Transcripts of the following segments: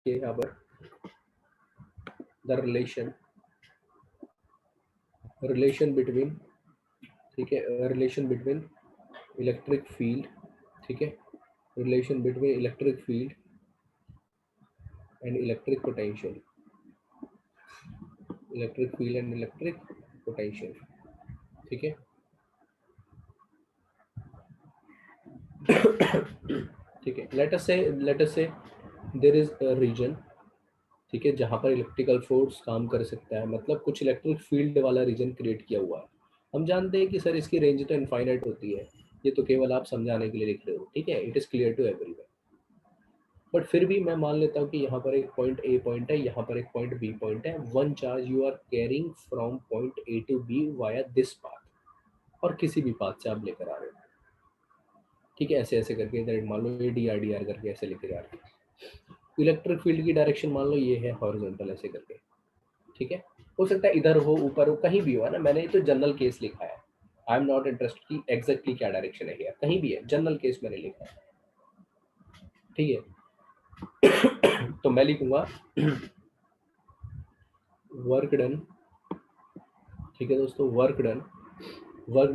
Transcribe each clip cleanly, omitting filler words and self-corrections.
यहाँ पर the relation between, ठीक है, रिलेशन बिटवीन इलेक्ट्रिक फील्ड, ठीक है, relation between electric field and electric potential, electric field and electric potential, ठीक है। ठीक है, लेट अस से देयर इज अ रीजन, ठीक है, जहां पर इलेक्ट्रिकल फोर्स काम कर सकता है, मतलब कुछ इलेक्ट्रिक फील्ड वाला रीजन क्रिएट किया हुआ है। हम जानते हैं कि सर इसकी रेंज तो इनफाइनाइट होती है, ये तो केवल आप समझाने के लिए लिख रहे हो, ठीक है, it is clear to everyone. But फिर भी मैं मान लेता हूँ कि यहाँ पर एक पॉइंट ए पॉइंट है, यहाँ पर एक पॉइंट बी पॉइंट है, one charge you are carrying from point A to B via this path, और किसी भी पाथ से आप लेकर आ रहे हो, ठीक है, ऐसे ऐसे करके इधर मान लो ये डी आर करके ऐसे लेके जा रहे हैं। इलेक्ट्रिक फील्ड की डायरेक्शन मान लो ये है हॉरिजॉन्टल ऐसे करके, ठीक है, हो सकता है इधर हो, ऊपर हो, कहीं भी हो, है ना, मैंने तो जनरल केस लिखा है, आई एम नॉट इंटरेस्टेड कि एग्जैक्टली क्या डायरेक्शन है यार, कहीं भी है, जनरल केस मैंने लिखा है, ठीक है। तो मैं लिखूंगा वर्क डन, ठीक है दोस्तों, work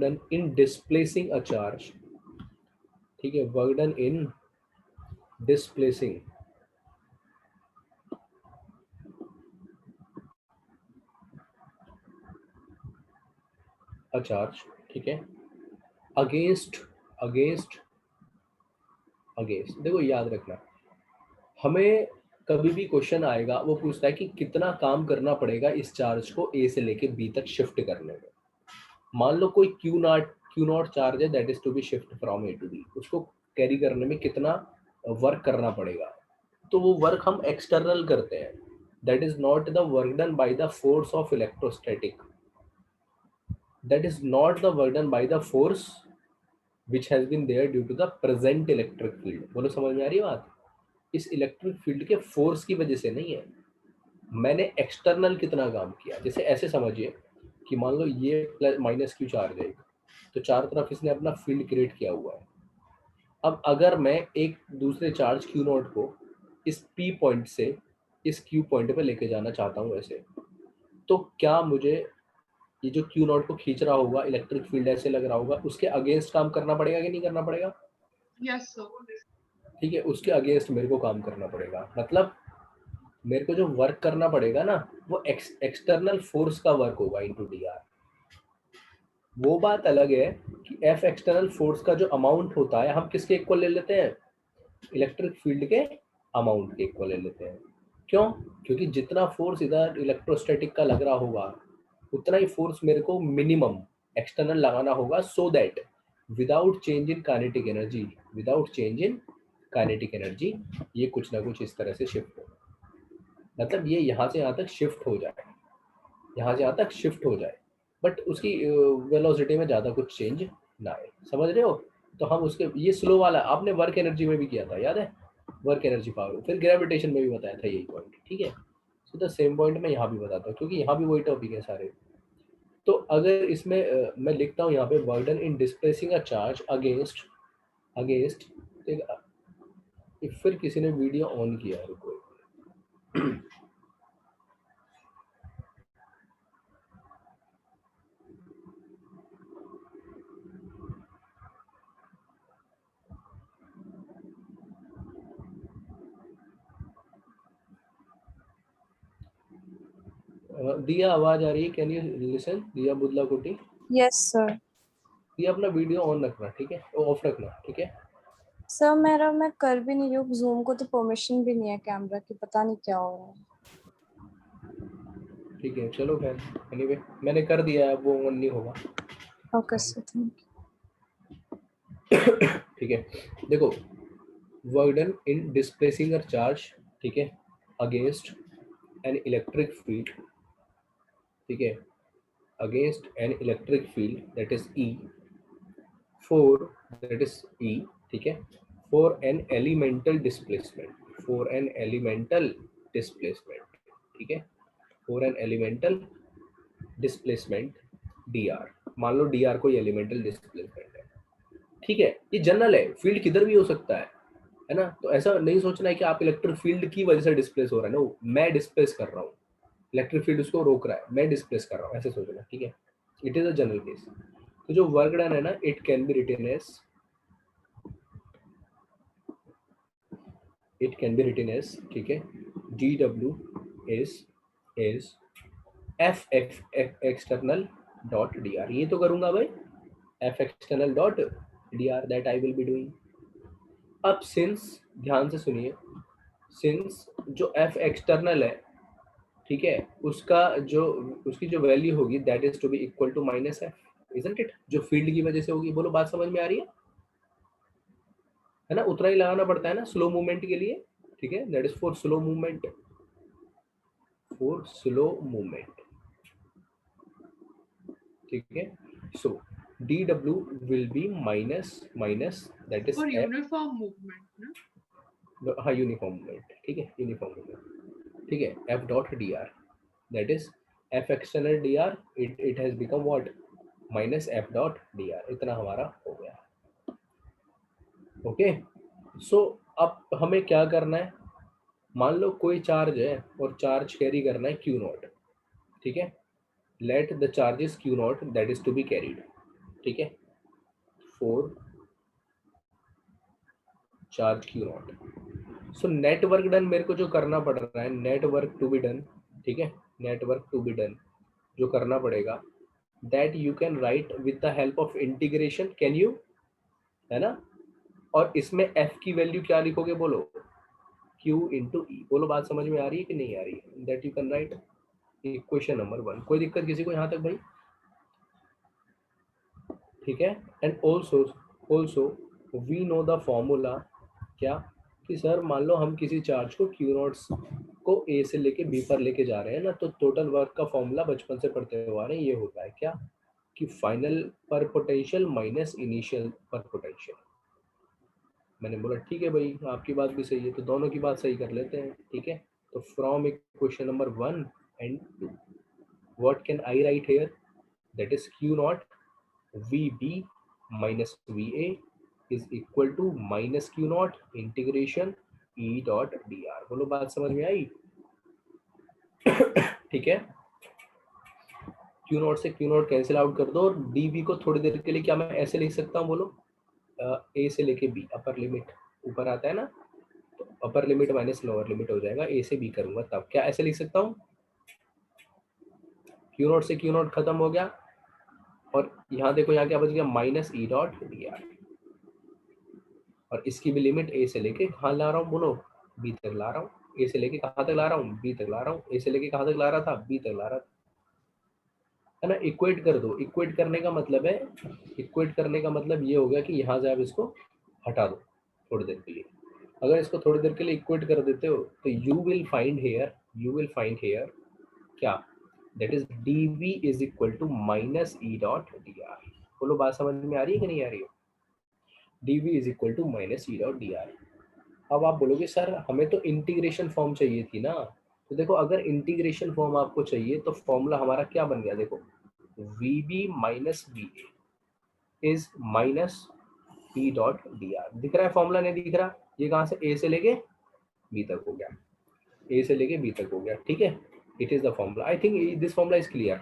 done in displacing a charge, ठीक है, work done in displacing a charge, ठीक है, अगेंस्ट अगेंस्ट अगेंस्ट, देखो याद रखना, हमें कभी भी क्वेश्चन आएगा वो पूछता है कि कितना काम करना पड़ेगा इस चार्ज को ए से लेके बी तक शिफ्ट करने में। मान लो कोई क्यू नॉट चार्ज है that is to be shift from A to B, उसको कैरी करने में कितना वर्क करना पड़ेगा, तो वो वर्क हम एक्सटर्नल करते हैं, that is not the work done by the force of electrostatic, that is not the work done by the force which has been there due to the present electric field. बोलो समझ में आ रही है बात? इस इलेक्ट्रिक फील्ड के force की वजह से नहीं है, मैंने एक्सटर्नल कितना काम किया। जैसे ऐसे समझिए कि मान लो ये प्लस माइनस क्यू चार्ज है, तो चारों तरफ इसने अपना फील्ड क्रिएट किया हुआ है। अब अगर मैं एक दूसरे चार्ज क्यू नॉट को इस पी पॉइंट से इस क्यू पॉइंट पे लेके जाना चाहता हूँ ऐसे, तो क्या मुझे ये जो क्यू नॉट को खींच रहा होगा, इलेक्ट्रिक फील्ड ऐसे लग रहा होगा, उसके अगेंस्ट काम करना पड़ेगा कि नहीं करना पड़ेगा? Yes sir. ठीक है, उसके अगेंस्ट मेरे को काम करना पड़ेगा, मतलब मेरे को जो वर्क करना पड़ेगा ना, वो एक्सटर्नल फोर्स का वर्क होगा इनटू डी आर। वो बात अलग है कि एफ एक्सटर्नल फोर्स का जो अमाउंट होता है, हम किसके इक्वल ले लेते हैं? इलेक्ट्रिक फील्ड के अमाउंट के इक्वल ले लेते हैं। क्यों? क्योंकि जितना फोर्स इधर इलेक्ट्रोस्टैटिक का लग रहा होगा, उतना ही फोर्स मेरे को मिनिमम एक्सटर्नल लगाना होगा, so that without change in kinetic energy, without change in kinetic energy, ये कुछ ना कुछ इस तरह से शिफ्ट हो, मतलब ये यहाँ से यहाँ तक शिफ्ट हो जाए, यहाँ से यहाँ तक शिफ्ट हो जाए, बट उसकी वेलोसिटी में ज़्यादा कुछ चेंज ना आए। समझ रहे हो? तो हम उसके ये स्लो वाला आपने वर्क एनर्जी में भी किया था, याद है? वर्क एनर्जी पावर, फिर ग्रेविटेशन में भी बताया था यही पॉइंट, ठीक है। सो द सेम पॉइंट मैं यहाँ भी बताता हूँ, क्योंकि यहाँ भी वही टॉपिक है सारे। तो अगर इसमें मैं लिखता हूँ यहाँ पे work done in displacing a charge against against, फिर किसी ने वीडियो ऑन किया, रुको दिया आवाज आ रही है? Can you listen? दिया बुदला कुटी? Yes sir. ये अपना वीडियो ऑन रखना, ठीक है, ऑफ रखना, ठीक है। सर मैं कर भी नहीं हूँ, जूम को तो परमिशन भी नहीं है कैमरा की, पता नहीं क्या हो रहा है। ठीक है, चलो खैर, एनीवे मैंने कर दिया है, वो ऑन नहीं होगा। Okay sir, thank you. ठीक है, देखो, work done in displacing a charge, ठीक है, अगेंस्ट एन इलेक्ट्रिक फील्ड, ठीक है, against an electric field that is E, for that is E, ठीक है, for an elemental displacement, for an elemental displacement, ठीक है, for an elemental displacement D R. मान लो डी आर कोई elemental displacement है, ठीक है, ये जनरल है, फील्ड किधर भी हो सकता है, है ना। तो ऐसा नहीं सोचना है कि आप इलेक्ट्रिक फील्ड की वजह से डिस्प्लेस हो रहा है, नो, मैं डिस्प्लेस कर रहा हूँ, इलेक्ट्रिक फील्ड उसको रोक रहा है, मैं डिस्प्लेस कर रहा हूँ, ऐसे सोचना, ठीक है। It is a general case. तो जो वर्क डन है ना, it can be written as, it can be written as, ठीक है, D W is F external dot D R, ये तो करूंगा भाई, F external dot D R, that I will be doing. अब सिंस, ध्यान से सुनिए, सिंस जो एफ एक्सटर्नल है, ठीक है, उसका जो, उसकी जो वैल्यू होगी that is to be equal to minus F, isn't it, जो फील्ड की वजह से होगी। बोलो बात समझ में आ रही है ना। उतना ही लगाना पड़ता है ना स्लो मूवमेंट के लिए, ठीक है, that is for slow movement, for slow movement, ठीक है। So D W will be minus minus that is For F, uniform movement, ना? हाँ यूनिफॉर्म मूवमेंट, ठीक है, यूनिफॉर्म मूवमेंट, ठीक है, F dot D R, that is F external D R, it has become what, minus F dot D are, इतना हमारा हो गया। ओके, सो अब हमें क्या करना है, मान लो कोई चार्ज है और चार्ज कैरी करना है क्यू नॉट, ठीक है, let the charges Q naught that is to be carried, ठीक है, for charge Q naught. So net work done मेरे को जो करना पड़ रहा है, नेटवर्क टू बी डन, ठीक है, नेटवर्क टू बी डन जो करना पड़ेगा, that you can right with the help of integration, can you, है ना। और इसमें एफ की वैल्यू क्या लिखोगे, बोलो Q इंटू ई, बोलो बात समझ में आ रही है कि नहीं आ रही है, that you can right equation number 1। कोई दिक्कत किसी को यहाँ तक भाई, ठीक है। And also also we know the formula, क्या, कि सर मान लो हम किसी चार्ज को क्यू नॉट्स को ए से लेके बी पर लेके जा रहे हैं ना, तो टोटल वर्क का फॉर्मूला बचपन से पढ़ते हुए आ रहे हैं, ये होता है क्या, कि फाइनल पर पोटेंशियल माइनस इनिशियल पर पोटेंशियल। मैंने बोला ठीक है भाई, आपकी बात भी सही है, तो दोनों की बात सही कर लेते हैं, ठीक है। तो from equation number 1 and 2, what can I write here, that is Q not V B minus V A is equal to minus Q naught integration E dot D R. बोलो बात समझ में आई, ठीक है। क्यू नॉट से Q naught cancel out कर दो, और डी बी को थोड़ी देर के लिए क्या मैं ऐसे लिख सकता हूँ, बोलो, ए से लेके बी, अपर लिमिट ऊपर आता है ना, तो upper limit minus lower limit हो जाएगा, ए से बी करूंगा तब, क्या ऐसे लिख सकता हूँ, क्यू नॉट से क्यू नॉट खत्म हो गया, और यहाँ देखो यहाँ क्या बच गया, minus E dot D are, और इसकी भी लिमिट ए से लेके कहाँ ला रहा हूँ, बोलो बी तक ला रहा हूँ, ए से लेके कहाँ तक ला रहा हूँ, बी तक ला रहा हूँ, ए से लेके कहाँ तक ला रहा था, बी तक ला रहा था, है ना। इक्वेट कर दो, इक्वेट करने का मतलब है, इक्वेट करने का मतलब ये हो गया कि यहाँ से आप इसको हटा दो थोड़ी देर के लिए। अगर इसको थोड़ी देर के लिए इक्वेट कर देते हो तो you will find here, you will find here क्या, that is D V is equal to minus E dot D R. बोलो बात समझ में आ रही है कि नहीं आ रही है, D V is equal to minus E dot D R. अब आप बोलोगे सर हमें तो इंटीग्रेशन फॉर्म चाहिए थी ना, तो देखो अगर इंटीग्रेशन फॉर्म आपको चाहिए तो फॉर्मूला हमारा क्या बन गया, देखो V B minus V A is minus E dot D R. दिख रहा है फॉर्मूला, नहीं दिख रहा, ये कहाँ से ए से लेके बी तक हो गया, ए से लेके बी तक हो गया, ठीक है। It is the formula, I think this formula is clear.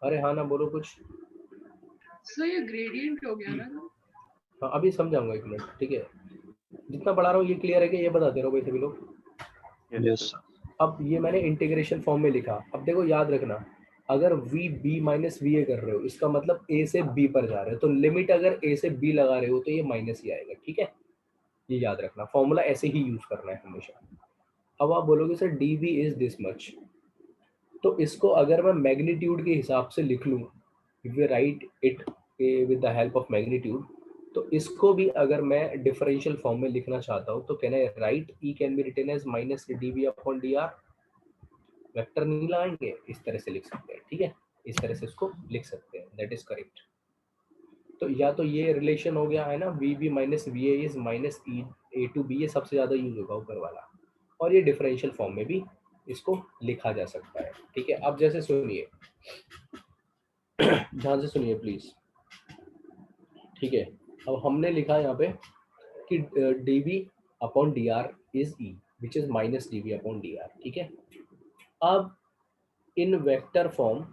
अरे हाँ ना, बोलो कुछ। So ये gradient हो गया ना? हाँ अभी समझाऊंगा, एक मिनट, ठीक है। जितना पढ़ा रहा हूँ ये क्लियर है कि ये बताते रहो भाई सभी लोग। यस अब ये मैंने इंटीग्रेशन फॉर्म में लिखा, अब देखो याद रखना, अगर V B minus V A कर रहे हो, इसका मतलब ए से बी पर जा रहे हो, तो लिमिट अगर ए से बी लगा रहे हो तो ये माइनस ही आएगा, ठीक है। ये याद रखना, फॉर्मूला ऐसे ही यूज करना है हमेशा। अब आप बोलोगे sir D V is this much, तो इसको अगर मैं मैग्नीट्यूड के हिसाब से लिख लूँ, if we write it with the help of magnitude, तो इसको भी अगर मैं डिफरेंशियल फॉर्म में लिखना चाहता हूँ तो can I write E can be written as minus D V upon D R, vector नहीं लगाएंगे, इस तरह से लिख सकते हैं, ठीक है, इस तरह से इसको लिख सकते हैं, दैट इज करेक्ट। तो या तो ये रिलेशन हो गया है ना, V B minus V A is minus E A to B, ये सबसे ज़्यादा यूज होगा ऊपर वाला, और ये डिफरेंशियल फॉर्म में भी इसको लिखा जा सकता है, ठीक है। अब जैसे सुनिए, ध्यान से सुनिए प्लीज, ठीक है। अब हमने लिखा यहाँ पे कि D V upon D R is E which is minus D V upon D R, ठीक है। अब इन वेक्टर फॉर्म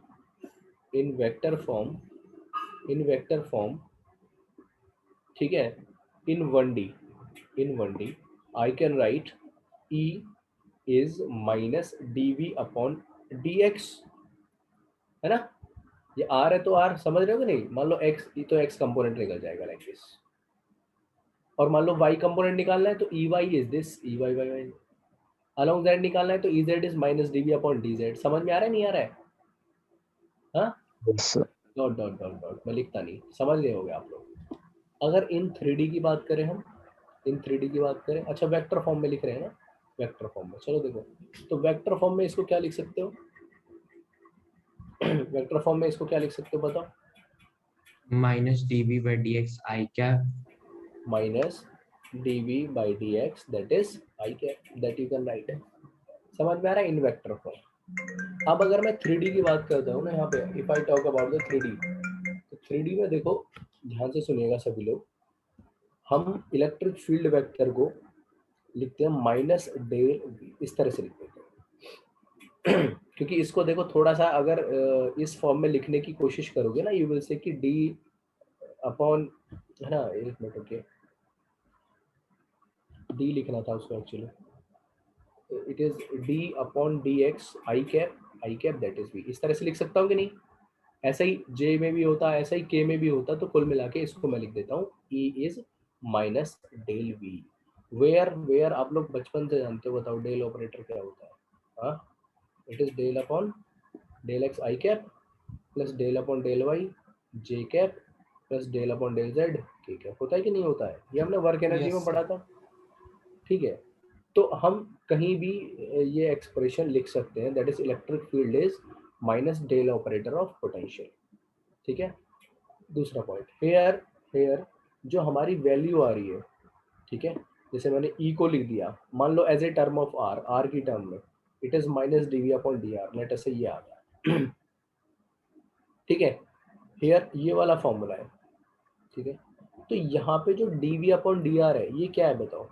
ठीक है, in one D I can write E is minus D V upon D X, है ना। ये are है तो आर समझ रहे हो कि नहीं, मान लो एक्स, तो एक्स कंपोनेंट निकल जाएगा लाइक दिस, और मान लो वाई कंपोनेंट निकालना है तो E Y is this, E Y Y Y, along Z निकालना है तो E Z is minus D V upon D Z. समझ में आ रहा है नहीं आ रहा है? हाँ, डॉट डॉट डॉट डॉट, मैं लिखता नहीं, समझ गए होगे आप लोग। अगर इन 3D की बात करें हम, इन 3D की बात करें, अच्छा वेक्टर फॉर्म में लिख रहे हैं ना, वेक्टर फॉर्म में, चलो देखो, तो वेक्टर फॉर्म में इसको क्या लिख सकते हो? वेक्टर फॉर्म में इसको क्या लिख सकते हो बताओ? Minus D V by D X I cap, minus D V by D X that is I cap, that you can write. समझ में आ रहा है इन वेक्टर फॉर्म। अब अगर मैं 3D की बात करता हूँ ना यहाँ पे, if I talk about the 3D, तो 3D में देखो, ध्यान से सुनिएगा सभी लोग, हम इलेक्ट्रिक फील्ड वेक्टर को लिखते हैं माइनस डेल वी, इस तरह से लिख देते हैं। क्योंकि इसको देखो थोड़ा सा अगर इस फॉर्म में लिखने की कोशिश करोगे ना, यू विल से कि डी अपॉन, है ना, एक मिनट ओके, डी लिखना था उसको actually, it is D upon D X I cap that is V, इस तरह से लिख सकता हूँ कि नहीं? ऐसा ही जे में भी होता है, ऐसा ही के में भी होता है, तो कुल मिला के इसको मैं लिख देता हूँ E is minus del V. Where आप लोग बचपन से जानते हो, बताओ डेल ऑपरेटर क्या होता है? हाँ, it is del upon del X I cap plus del upon del Y J cap plus del upon del Z K cap, होता है कि नहीं होता है? ये हमने वर्क एनर्जी में पढ़ा था, ठीक है। तो हम कहीं भी ये एक्सप्रेशन लिख सकते हैं, that is electric field is minus del operator of potential, ठीक है। दूसरा पॉइंट, हेयर जो हमारी वैल्यू आ रही है, ठीक है, जैसे मैंने ई को लिख दिया, मान लो as a term of R की टर्म में, it is minus D V upon D R, let us say ये आ गया। ठीक है, हेयर ये वाला फॉर्मूला है, ठीक है। तो यहाँ पे जो D V upon D R है, ये क्या है बताओ?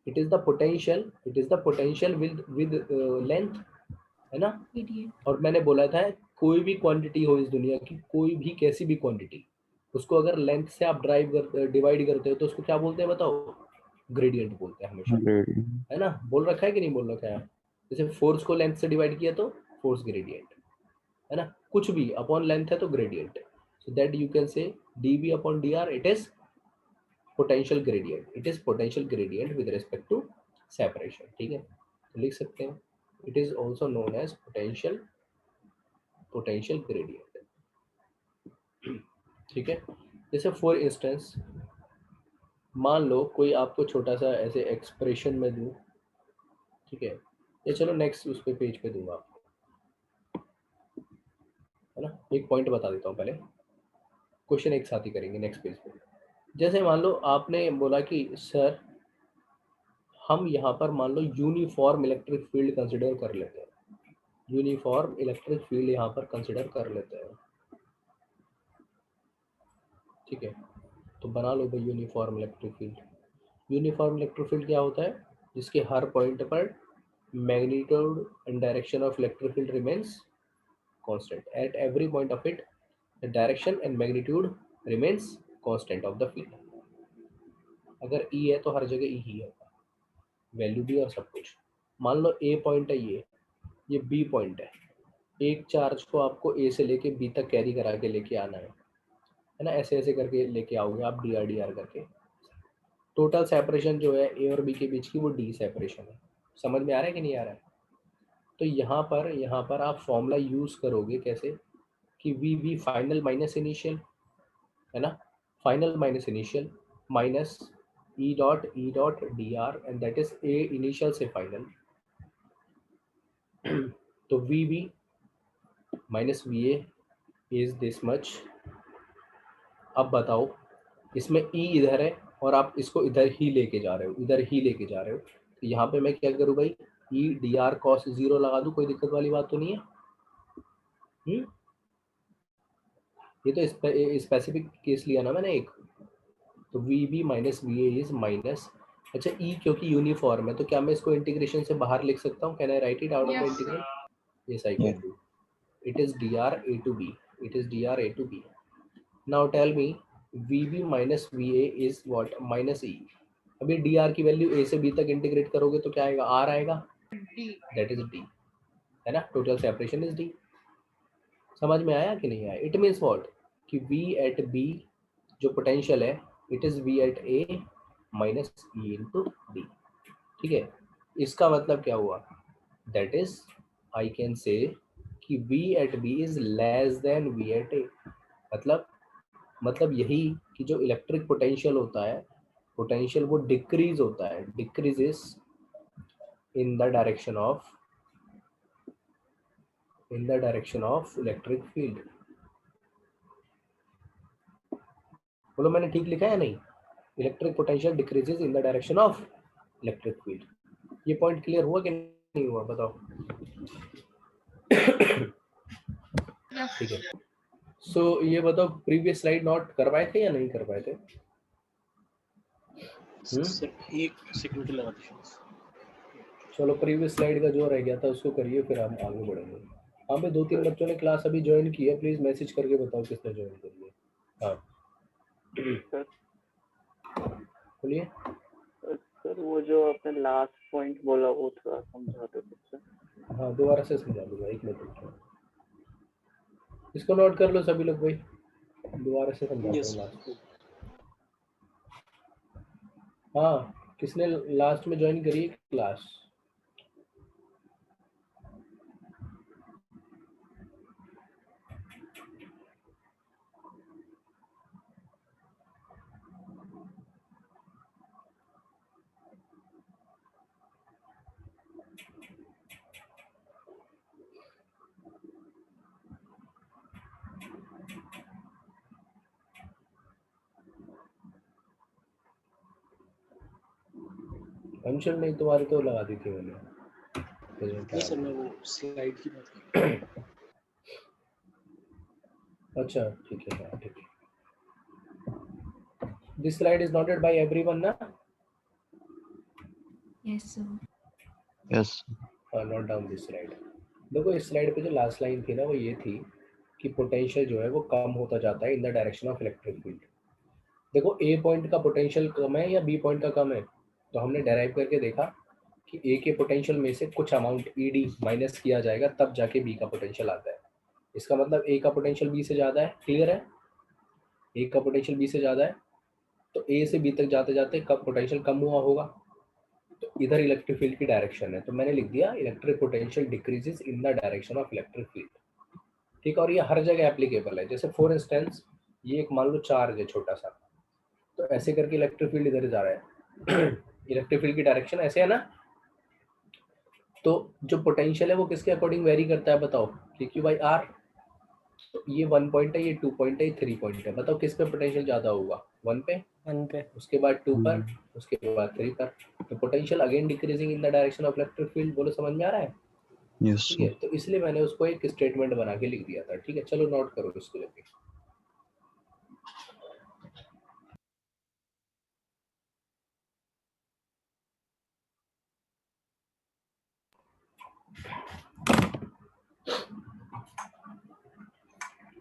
It is the potential with length, है ना। और मैंने बोला था कोई भी क्वांटिटी हो इस दुनिया की, कोई भी कैसी भी क्वांटिटी, उसको अगर लेंथ से आप डिवाइड करते हो तो उसको क्या बोलते हैं बताओ? ग्रेडियंट बोलते हैं हमेशा, है ना। बोल रखा है कि नहीं बोल रखा है? जैसे फोर्स को लेंथ से डिवाइड किया तो फोर्स ग्रेडियंट, है ना। कुछ भी अपॉन लेंथ है तो gradient, so that you can say D V upon D R, it is potential gradient, it is potential gradient with respect to separation, ठीक है। तो लिख सकते हैं it is also known as potential gradient, ठीक है। जैसे फॉर इंस्टेंस मान लो कोई आपको छोटा सा ऐसे एक्सप्रेशन में दूं, ठीक है, ये चलो नेक्स्ट उस पे पेज पे दूंगा आपको, है ना। एक पॉइंट बता देता हूँ पहले, क्वेश्चन एक साथ ही करेंगे नेक्स्ट पेज पे। जैसे मान लो आपने बोला कि सर हम यहाँ पर मान लो यूनिफॉर्म इलेक्ट्रिक फील्ड कंसिडर कर लेते हैं, यूनिफॉर्म इलेक्ट्रिक फील्ड यहाँ पर कंसिडर कर लेते हैं, ठीक है। तो बना लो भाई uniform electric field. Uniform electric field क्या होता है? जिसके हर पॉइंट पर magnitude and direction of electric field remains constant, eight every point of it the direction and magnitude remains constant of the field. अगर ई है तो हर जगह ई ही होगा, वैल्यू भी और सब कुछ। मान लो ए पॉइंट है, ये बी पॉइंट है, एक चार्ज को आपको ए से लेके बी तक कैरी करा के लेके आना है ना, ऐसे ऐसे करके लेके आओगे आप डी आर करके। टोटल सेपरेशन जो है ए और बी के बीच की वो डी सेपरेशन है। समझ में आ रहा है कि नहीं आ रहा है? तो यहाँ पर आप फॉर्मूला यूज करोगे कैसे कि V V final minus initial, है ना, final minus initial minus E dot D R and that is A initial से फाइनल। तो V V minus V A is this much. अब बताओ इसमें ई इधर है और आप इसको इधर ही लेके जा रहे हो, तो यहाँ पे मैं क्या करूँ भाई? E D R cos zero लगा दूँ, कोई दिक्कत वाली बात तो नहीं है। ये तो स्पेसिफिक केस लिया ना मैंने एक। तो V B minus V A is minus अच्छा ई क्योंकि यूनिफॉर्म है तो क्या मैं इसको इंटीग्रेशन से बाहर लिख सकता हूँ? Can I right it out of the Yes. Integral? Yes I Yeah. Can do. It is dr a to b. It is dr a to b. Now tell me vb minus va is what? Minus e. अभी dr की value a से b तक integrate करोगे तो क्या आएगा? r आएगा. D. That is d. है ना? Total separation is d. समझ में आया कि नहीं आया? इट मीन्स वॉट कि v एट b जो पोटेंशियल है it is v at a minus e into d. ठीक है, इसका मतलब क्या हुआ? That is I can say कि v at b is less than v at a. मतलब यही कि जो इलेक्ट्रिक पोटेंशियल होता है, पोटेंशियल वो डिक्रीज होता है, decreases in the direction of electric field. बोलो मैंने ठीक लिखा है या नहीं? Electric potential decreases in the direction of electric field. ये पॉइंट क्लियर हुआ कि नहीं हुआ? बताओ. Yes. ठीक है. सो ये बताओ प्रीवियस स्लाइड नोट करवाए थे या नहीं करवाए थे? एक सेकंड के लगा दीजिए. चलो प्रीवियस स्लाइड का जो रह गया था उसको करिए, फिर हम आगे बढ़ेंगे. हाँ भाई, 2-3 बच्चों ने क्लास अभी ज्वाइन की है, प्लीज मैसेज करके बताओ किसने ज्वाइन करी है. हाँ बोलिए. सर वो जो आपने लास्ट पॉइंट बोला वो थोड़ा समझा दो सर. हाँ दोबारा से समझा दूंगा, एक मिनट रुकिए. इसको नोट कर लो सभी लोग भाई, दोबारा से समझाता हूँ लास्ट. हाँ किसने लास्ट में ज्वाइन करी क्लास? अंशल नहीं, तुम्हारी तो लगा दी थी मैंने. नहीं सर, मैं वो स्लाइड की बात कर रहा हूँ. अच्छा ठीक है. हाँ ठीक है. This slide is noted bye everyone ना? Yes, sir. यस. हाँ नोट डाउन दिस स्लाइड. देखो इस स्लाइड पे जो लास्ट लाइन थी ना वो ये थी कि पोटेंशियल जो है वो कम होता जाता है in the direction of electric field. देखो ए पॉइंट का पोटेंशियल कम है या बी पॉइंट का कम है, तो हमने डेराइव करके देखा कि ए के पोटेंशियल में से कुछ अमाउंट ई डी माइनस किया जाएगा तब जाके बी का पोटेंशियल आता है. इसका मतलब ए का पोटेंशियल बी से ज़्यादा है. क्लियर है? ए का पोटेंशियल बी से ज़्यादा है तो ए से बी तक जाते जाते कब पोटेंशियल कम हुआ होगा, तो इधर इलेक्ट्रिक फील्ड की डायरेक्शन है, तो मैंने लिख दिया electric potential decreases in the direction of electric field. ठीक है, और ये हर जगह एप्लीकेबल है. जैसे फॉर इंस्टेंस ये एक मान लो चार्ज है छोटा सा, तो ऐसे करके इलेक्ट्रिक फील्ड इधर जा रहा है. इलेक्ट्रिक फील्ड की डायरेक्शन ऐसे है ना, तो जो पोटेंशियल है वो किसके अकॉर्डिंग वेरी करता है बताओ? P Q by R. तो ये 1 पॉइंट है, ये 2 पॉइंट है, ये 3 पॉइंट है. बताओ किस पे पोटेंशियल ज्यादा होगा? 1 पे, उसके बाद 2 पर, उसके बाद 3 पर. तो potential again decreasing in the direction of electric field. बोलो समझ में आ रहा है? यस. ठीक है, तो इसलिए मैंने उसको एक स्टेटमेंट बना के लिख दिया था. ठीक है, चलो नोट करो इसको लेके.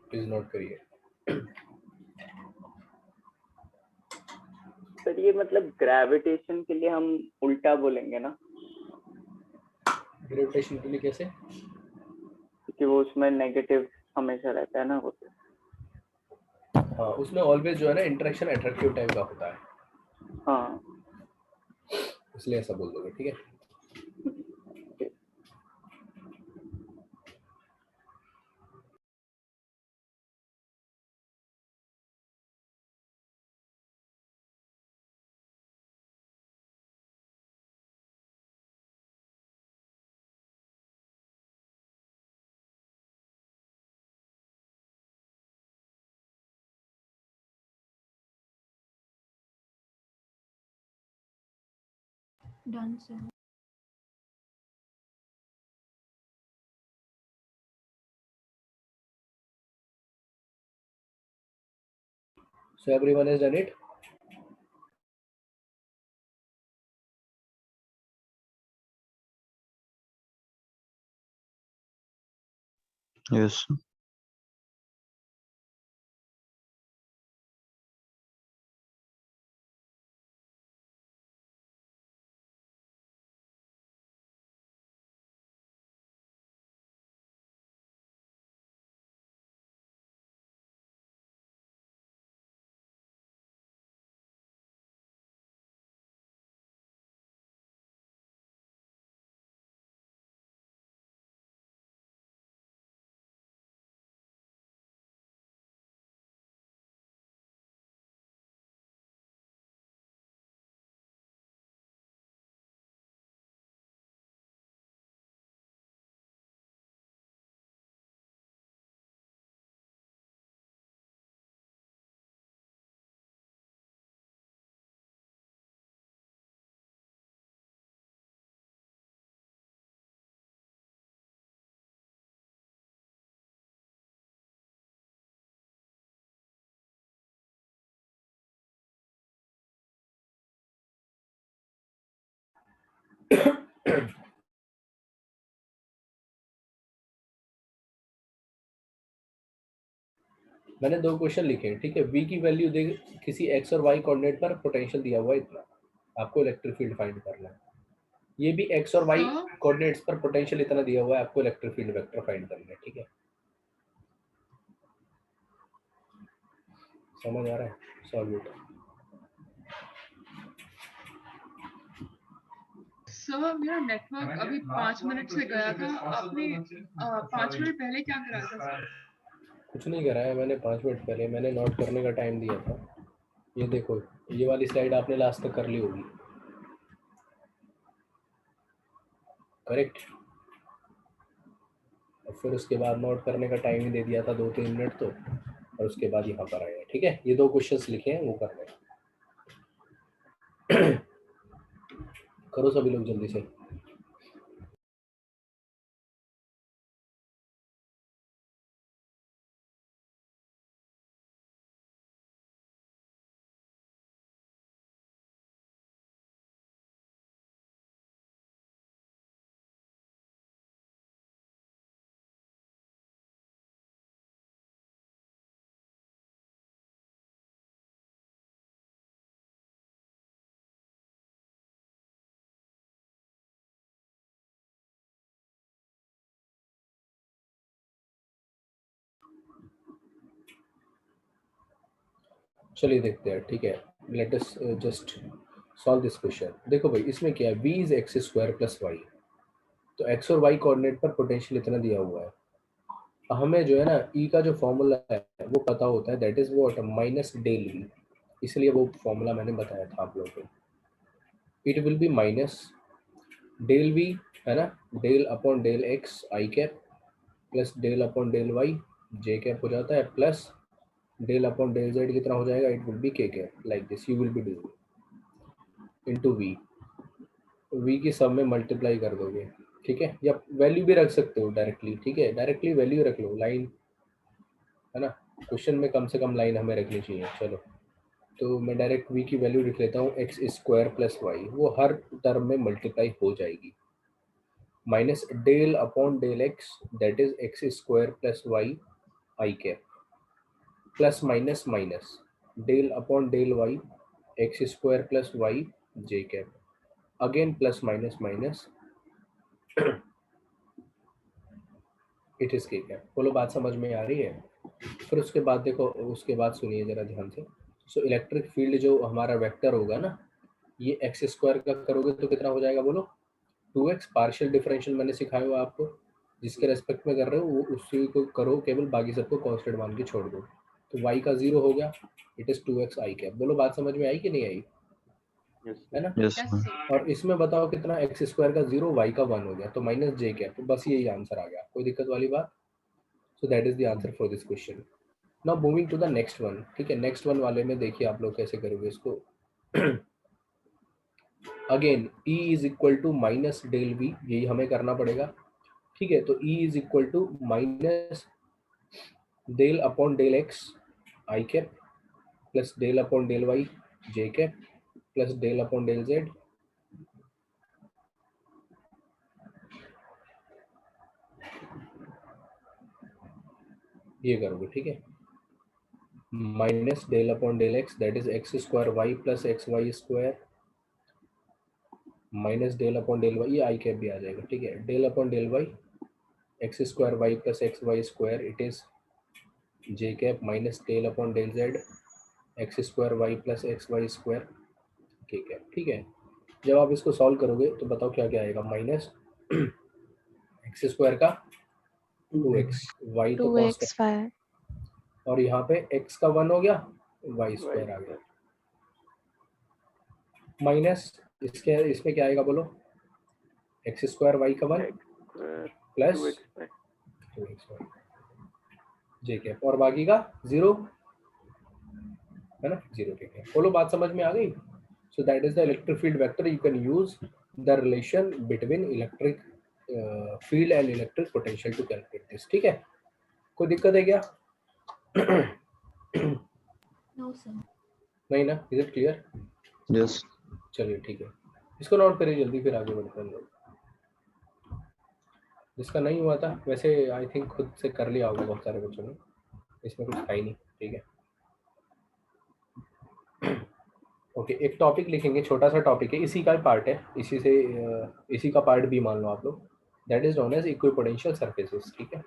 प्लीज नोट करिए. सर ये मतलब ग्रेविटेशन के लिए हम उल्टा बोलेंगे ना, ग्रेविटेशन के लिए कैसे? क्योंकि वो उसमें नेगेटिव हमेशा रहता है ना वो. हाँ उसमें ऑलवेज जो है ना इंटरेक्शन अट्रैक्टिव टाइप का होता है, हाँ. इसलिए ऐसा बोल दोगे. ठीक है. Done, sir. So everyone has done it. Yes. मैंने 2 क्वेश्चन लिखे हैं, ठीक है। v की वैल्यू दे, किसी x और y कोऑर्डिनेट पर पोटेंशियल दिया हुआ है इतना, आपको इलेक्ट्रिक फील्ड फाइंड करना है। ये भी x और y सर कोऑर्डिनेट्स पर पोटेंशियल इतना दिया हुआ है, आपको इलेक्ट्रिक फील्ड वेक्टर फाइंड करना है, ठीक है। समझ आ रहा है? Solve it. सर मेरा नेटवर्क अभी 5 मिनट से गया था, आपने 5 मिनट पहले क्या कराया था सर? कुछ नहीं करा है मैंने 5 मिनट पहले, मैंने नोट करने का टाइम दिया था। ये देखो, ये वाली स्लाइड आपने लास्ट तक कर ली होगी, करेक्ट। और फिर उसके बाद नोट करने का टाइम ही दे दिया था 2-3 मिनट तो, और उसके बाद यहाँ पर आए, ठीक है। ये 2 क्वेश्चंस लिखे हैं, वो करने करो सभी लोग जल्दी से। चलिए देखते हैं, ठीक है। Let us just solve this question. देखो भाई, इसमें क्या है, v is X square plus Y, तो x और y कोऑर्डिनेट पर पोटेंशियल इतना दिया हुआ है। हमें जो है ना E का जो फॉर्मूला है वो पता होता है, that is what, minus del v। इसलिए वो फॉर्मूला मैंने बताया था आप लोगों को। It will be minus del v, है ना, del upon del x I cap plus del upon del y J cap हो जाता है, plus del upon del z कितना हो जाएगा, it will be K cap, like this you will be doing into v। v की सब में multiply कर दोगे, ठीक है। या वैल्यू भी रख सकते हो डायरेक्टली, ठीक है, डायरेक्टली वैल्यू रख लो, लाइन, है ना। क्वेश्चन में कम से कम लाइन हमें रखनी चाहिए। चलो, तो मैं डायरेक्ट v की वैल्यू लिख लेता हूँ, एक्स स्क्वायर प्लस वाई, वो हर टर्म में मल्टीप्लाई हो जाएगी, minus del upon del X, that is X square plus Y I cap, plus minus minus del upon del Y X square plus Y J cap, again plus minus minus it is K cap. बोलो, बात समझ में आ रही है? फिर उसके बाद देखो, उसके बाद सुनिए जरा ध्यान से। सो इलेक्ट्रिक फील्ड जो हमारा वेक्टर होगा ना, ये एक्स स्क्वायर का करोगे तो कितना हो जाएगा बोलो, 2x। पार्शियल डिफरेंशियल मैंने सिखाया हुआ आपको, जिसके रेस्पेक्ट में कर रहे हो वो उसी को करो केवल, बाकी सबको कांस्टेंट मान के छोड़ दो। तो y का 0 हो गया, it is 2x I cap. बोलो, बात समझ में आई कि नहीं आई? है ना। Yes. Yes sir. सर। और इसमें बताओ कितना, एक्स स्क्वायर का 0, y का 1 हो गया, तो माइनस जे कैप। तो बस यही आंसर आ गया, कोई दिक्कत वाली बात? So that is the answer for this question. Now moving to the next one, ठीक है। नेक्स्ट वन वाले में देखिए आप लोग कैसे करोगे इसको। Again E is equal to minus del V, यही हमें करना पड़ेगा, ठीक है। तो E is equal to minus del upon del X I cap plus del upon del Y J cap plus del upon del Z, ये करोगे, ठीक है, minus del upon del X that is X square Y plus X Y square minus del upon del Y, ये I cap भी आ जाएगा, ठीक है, del upon del Y X square Y plus X Y square it is J cap minus del upon del Z X square Y plus X Y square, ठीक है, ठीक है। जब आप इसको सॉल्व करोगे तो बताओ क्या क्या आएगा, माइनस एक्स स्क्वायर का 2x, वाई तो कांस्टेंट 2x5 और यहाँ पे x का 1 हो गया, वाई स्क्वायर आ गया, माइनस इसके इसमें क्या आएगा बोलो, एक्स स्क्वायर वाई का 1 प्लस 2x जे कैप और बाकी का 0 है ना, 0, ठीक है। बोलो बात समझ में आ गई। So that is the electric field vector, you can use the relation between electric field and electric potential to calculate this, ठीक है। कोई दिक्कत है क्या? No, sir. नहीं ना, इज इट क्लियर? यस चलिए ठीक है, इसको नोट करिए जल्दी, फिर आगे बढ़ते हैं लोग। जिसका नहीं हुआ था वैसे आई थिंक खुद से कर लिया होगा बहुत सारे बच्चों ने, इसमें कुछ था ही नहीं, ठीक है। ओके, एक टॉपिक लिखेंगे, छोटा सा टॉपिक है, इसी का पार्ट है, इसी का पार्ट भी मान लो आप लोग, that is known as equipotential surfaces, ठीक है,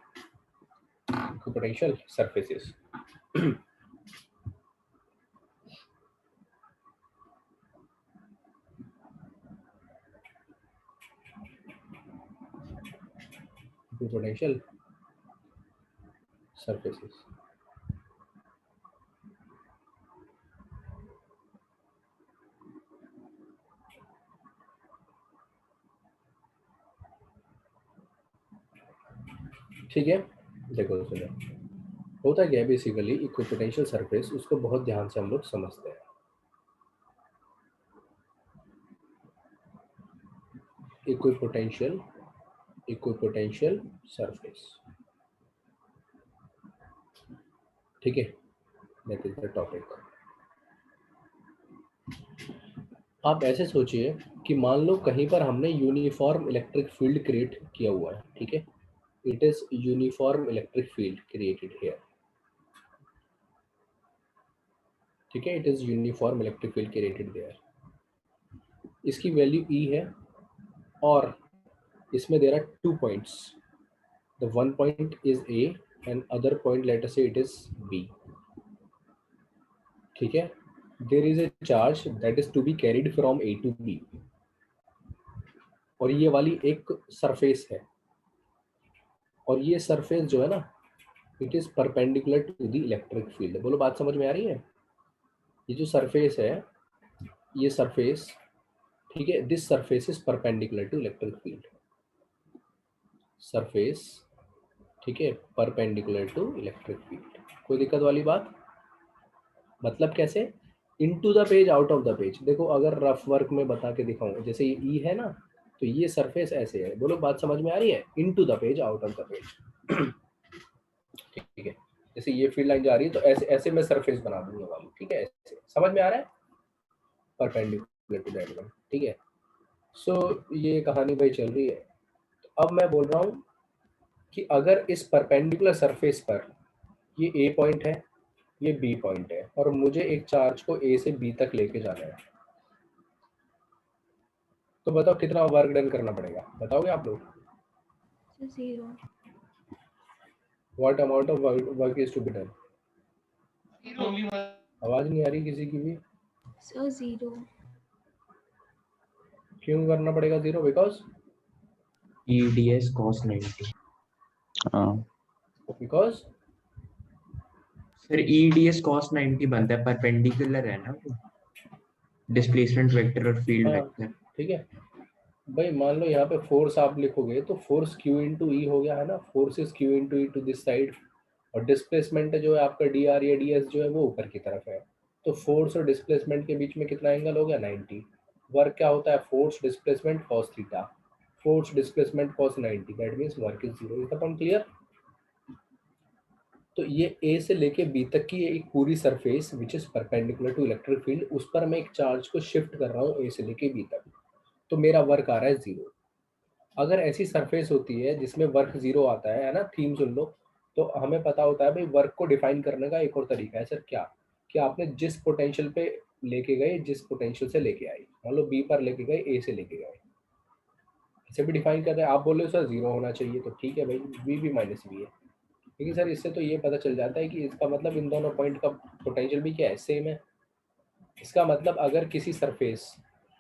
इक्विपोटेंशियल सरफेसेस। इक्विपोटेंशियल सरफेसेस, ठीक है। देखो सुनो, होता क्या है बेसिकली, इक्विपोटेंशियल सरफेस उसको बहुत ध्यान से हम लोग समझते हैं। इक्विपोटेंशियल सरफेस, ठीक है, दैट इज द टॉपिक। आप ऐसे सोचिए कि मान लो कहीं पर हमने यूनिफॉर्म इलेक्ट्रिक फील्ड क्रिएट किया हुआ है, ठीक है, it is uniform electric field created here, ठीक है, it is uniform electric field created there, इसकी वैल्यू E है और इसमें there are 2 points, the one point is A and other point let us say it is B, ठीक है, there is a charge that is to be carried from A to B और ये वाली एक surface है और ये surface जो है ना, it is perpendicular to the electric field. बोलो बात समझ में आ रही है? ये जो सरफेस है, ये सरफेस, ठीक है, this surface is perpendicular to electric field, surface, ठीक है, परपेंडिकुलर टू इलेक्ट्रिक फील्ड। कोई दिक्कत वाली बात? मतलब कैसे? Into the page out of the page. देखो अगर रफ वर्क में बता के दिखाऊं, जैसे ये ई है ना, तो ये सरफेस ऐसे है, बोलो बात समझ में आ रही है? Into the page out of the page, ठीक है, जैसे ये फील्ड लाइन जा रही है तो ऐसे ऐसे मैं सरफेस बना दूंगा वाली, ठीक है, ऐसे समझ में आ रहा है, परपेंडिकुलर टू दैट वन, ठीक है। सो ये कहानी भाई चल रही है। अब मैं बोल रहा हूँ कि अगर इस परपेंडिकुलर सरफेस पर ये ए पॉइंट है, ये बी पॉइंट है और मुझे एक चार्ज को ए से बी तक लेके जाना है, तो बताओ कितना वर्क डन करना पड़ेगा, बताओगे आप लोग? So 0. What amount of work is to be done? आवाज नहीं आ रही किसी की भी? So 0. क्यों करना पड़ेगा 0? Because EDS cos 90. Because sir EDS cos 90 बनता है, परपेंडिकुलर है ना वो, डिस्प्लेसमेंट वेक्टर और फील्ड हाँ, वेक्टर। ठीक है भाई, मान लो यहाँ पे फोर्स आप लिखोगे तो फोर्स Q इंटू ई हो गया है ना, force is Q into E to this side और डिस्प्लेसमेंट जो है आपका dr या ds जो है वो ऊपर की तरफ है, तो फोर्स और डिस्प्लेसमेंट के बीच में कितना एंगल हो गया? 90। वर्क क्या होता है? Force displacement cos theta, force displacement cos 90, that means work is 0। Is the point clear? तो ये A से लेके B तक की एक पूरी surface which is perpendicular to electric field, उस पर मैं एक चार्ज को शिफ्ट कर रहा हूँ A से लेके B तक, तो मेरा वर्क आ रहा है 0। अगर ऐसी सरफेस होती है जिसमें वर्क 0 आता है ना, थीम सुन लो, तो हमें पता होता है भाई वर्क को डिफाइन करने का एक और तरीका है सर, क्या कि आपने जिस पोटेंशियल पे लेके गए, जिस पोटेंशियल से लेके आए, मान लो बी पर लेके गए, ए से लेके गए, इसे भी डिफाइन कर रहे हैं। आप बोल रहे हो सर जीरो होना चाहिए, तो ठीक है भाई, वी भी माइनस वी है, क्योंकि सर इससे तो ये पता चल जाता है कि इसका मतलब इन दोनों पॉइंट का पोटेंशियल भी क्या है, सेम है। इसका मतलब अगर किसी सरफेस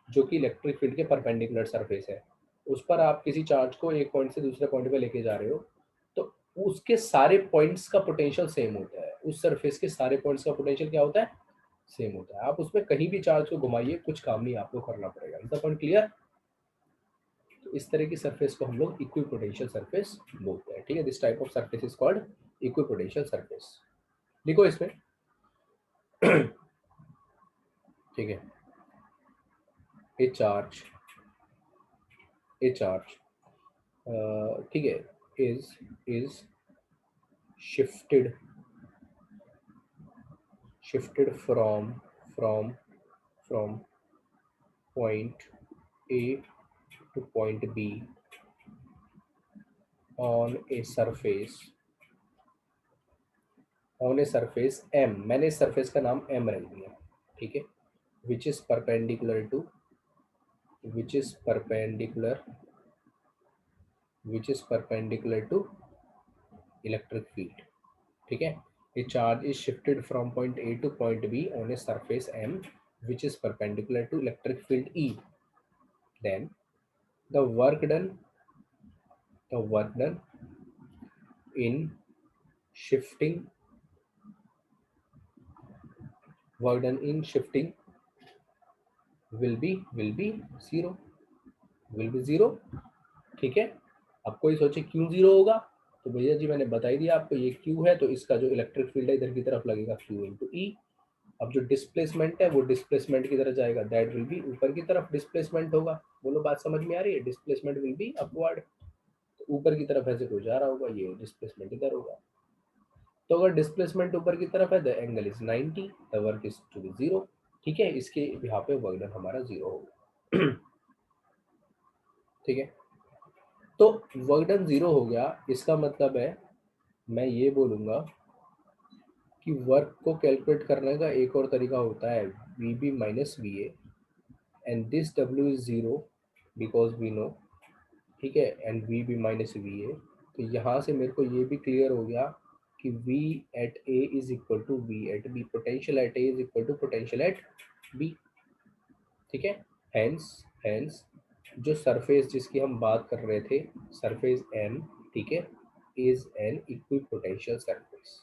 जो कि इलेक्ट्रिक फील्ड के परपेंडिकुलर सरफेस है, उस पर आप किसी चार्ज को एक पॉइंट से दूसरे पॉइंट पे लेके जा रहे हो, तो उसके सारे पॉइंट्स का पोटेंशियल सेम होता है। उस सरफेस के सारे पॉइंट्स का पोटेंशियल क्या होता है, सेम होता है। आप उसमें कहीं भी चार्ज को घुमाइए, कुछ काम नहीं आपको करना पड़ेगा। Is the point clear? तो इस तरह की सरफेस को हम लोग इक्विपोटेंशियल सरफेस बोलते हैं, ठीक है। This type of surface is called equipotential surface. लिखो इसमें ठीक है। ए चार्ज ठीक है is shifted from point A to point B on a surface M, मैंने इस सरफेस का नाम M रख दिया, ठीक है, which is perpendicular to electric field, ठीक है। A charge is shifted from point A to point B on a surface M which is perpendicular to electric field E. Then the work done in shifting will be zero, ठीक है। अब कोई सोचे क्यों zero होगा, तो भैया जी मैंने बता ही दिया आपको, ये क्यू है तो इसका जो इलेक्ट्रिक फील्ड है इधर की तरफ लगेगा क्यू इंटू ई। अब जो डिस्प्लेसमेंट है वो डिस्प्लेसमेंट की तरफ जाएगा, दैट विल बी ऊपर की तरफ डिस्प्लेसमेंट होगा। बोलो बात समझ में आ रही है? डिस्प्लेसमेंट विल बी अपवर्ड, तो ऊपर की तरफ ऐसे कोई जा रहा होगा, ये डिस्प्लेसमेंट इधर होगा। तो अगर डिस्प्लेसमेंट ऊपर की तरफ है the angle is 90, the work is to be zero, ठीक है। इसके यहाँ पे वर्क डन हमारा जीरो होगा ठीक है। तो वर्क डन जीरो हो गया, इसका मतलब है मैं ये बोलूँगा कि वर्क को कैलकुलेट करने का एक और तरीका होता है V B minus V A, and this W is zero because we know, ठीक है, and V B minus V A. तो यहाँ से मेरे को ये भी क्लियर हो गया कि V at A is equal to V at B, potential at A is equal to potential at B, ठीक है। हेंस जो सरफेस जिसकी हम बात कर रहे थे, सरफेस M, ठीक है, is an equipotential surface,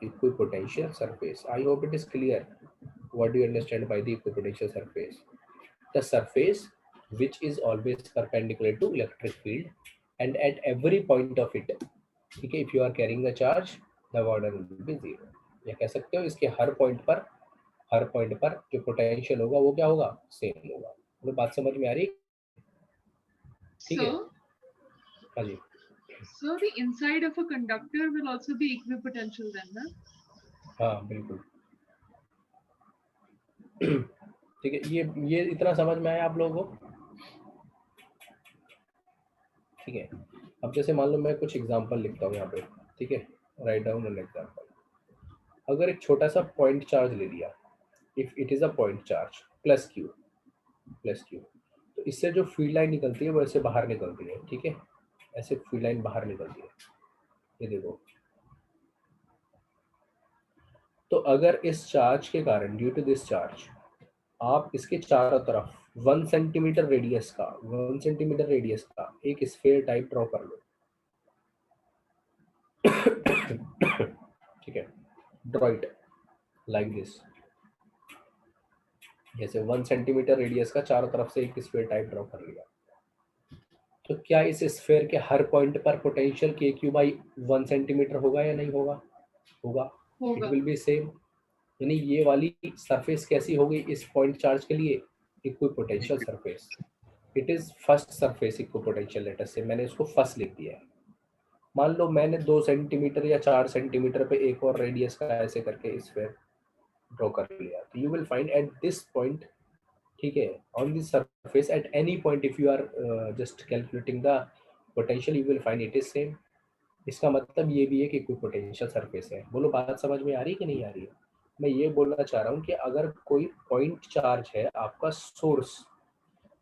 equipotential surface. I hope it is clear. What do you understand by the equipotential surface? The surface which is always perpendicular to electric field and at every point of it, ठीक है, if you are carrying the charge, the work done will be zero. या कह सकते हो इसके हर point पर जो potential होगा वो क्या होगा, सेम होगा। तो बात समझ में आ रही? ठीक है, हाँ जी। So the inside of a conductor will also be equipotential then, ना? हाँ बिल्कुल ठीक है। ये इतना समझ में आया आप लोगों को? ठीक है। अब जैसे मान लो मैं कुछ एग्जांपल लिखता हूँ यहाँ पे, ठीक है, राइट डाउन एन एग्जांपल। अगर एक छोटा सा पॉइंट चार्ज ले लिया, if it is a point charge plus Q, तो इससे जो फील्ड लाइन निकलती है वो ऐसे बाहर निकलती है, ठीक है, ऐसे फील्ड लाइन बाहर निकलती है, ये देखो। तो अगर इस चार्ज के कारण, ड्यू टू दिस चार्ज, आप इसके चारों तरफ 1 सेंटीमीटर रेडियस का एक स्फीयर टाइप ड्रॉ कर लो ठीक है, ड्रॉ इट लाइक दिस। जैसे 1 सेंटीमीटर रेडियस का चारों तरफ से एक स्फीयर टाइप ड्रॉ कर लिया, तो क्या इस स्फीयर के हर पॉइंट पर पोटेंशियल के क्यू बाई 1 सेंटीमीटर होगा या नहीं होगा? होगा। It will B same. यानी ये वाली सरफेस कैसी होगी इस पॉइंट चार्ज के लिए? Equipotential surface. It is first surface equipotential, later से मैंने इसको फर्स्ट लिख दिया है। मान लो मैंने 2 सेंटीमीटर या 4 सेंटीमीटर पे एक और रेडियस का ऐसे करके स्फीयर ड्रॉ कर लिया, तो you will find at this point, ठीक है, on this surface at any point, if you are just calculating the potential you will find it is same. इसका मतलब ये भी है कि कोई पोटेंशियल सरफेस है। बोलो बात समझ में आ रही है कि नहीं आ रही है? मैं ये बोलना चाह रहा हूँ कि अगर कोई पॉइंट चार्ज है आपका सोर्स,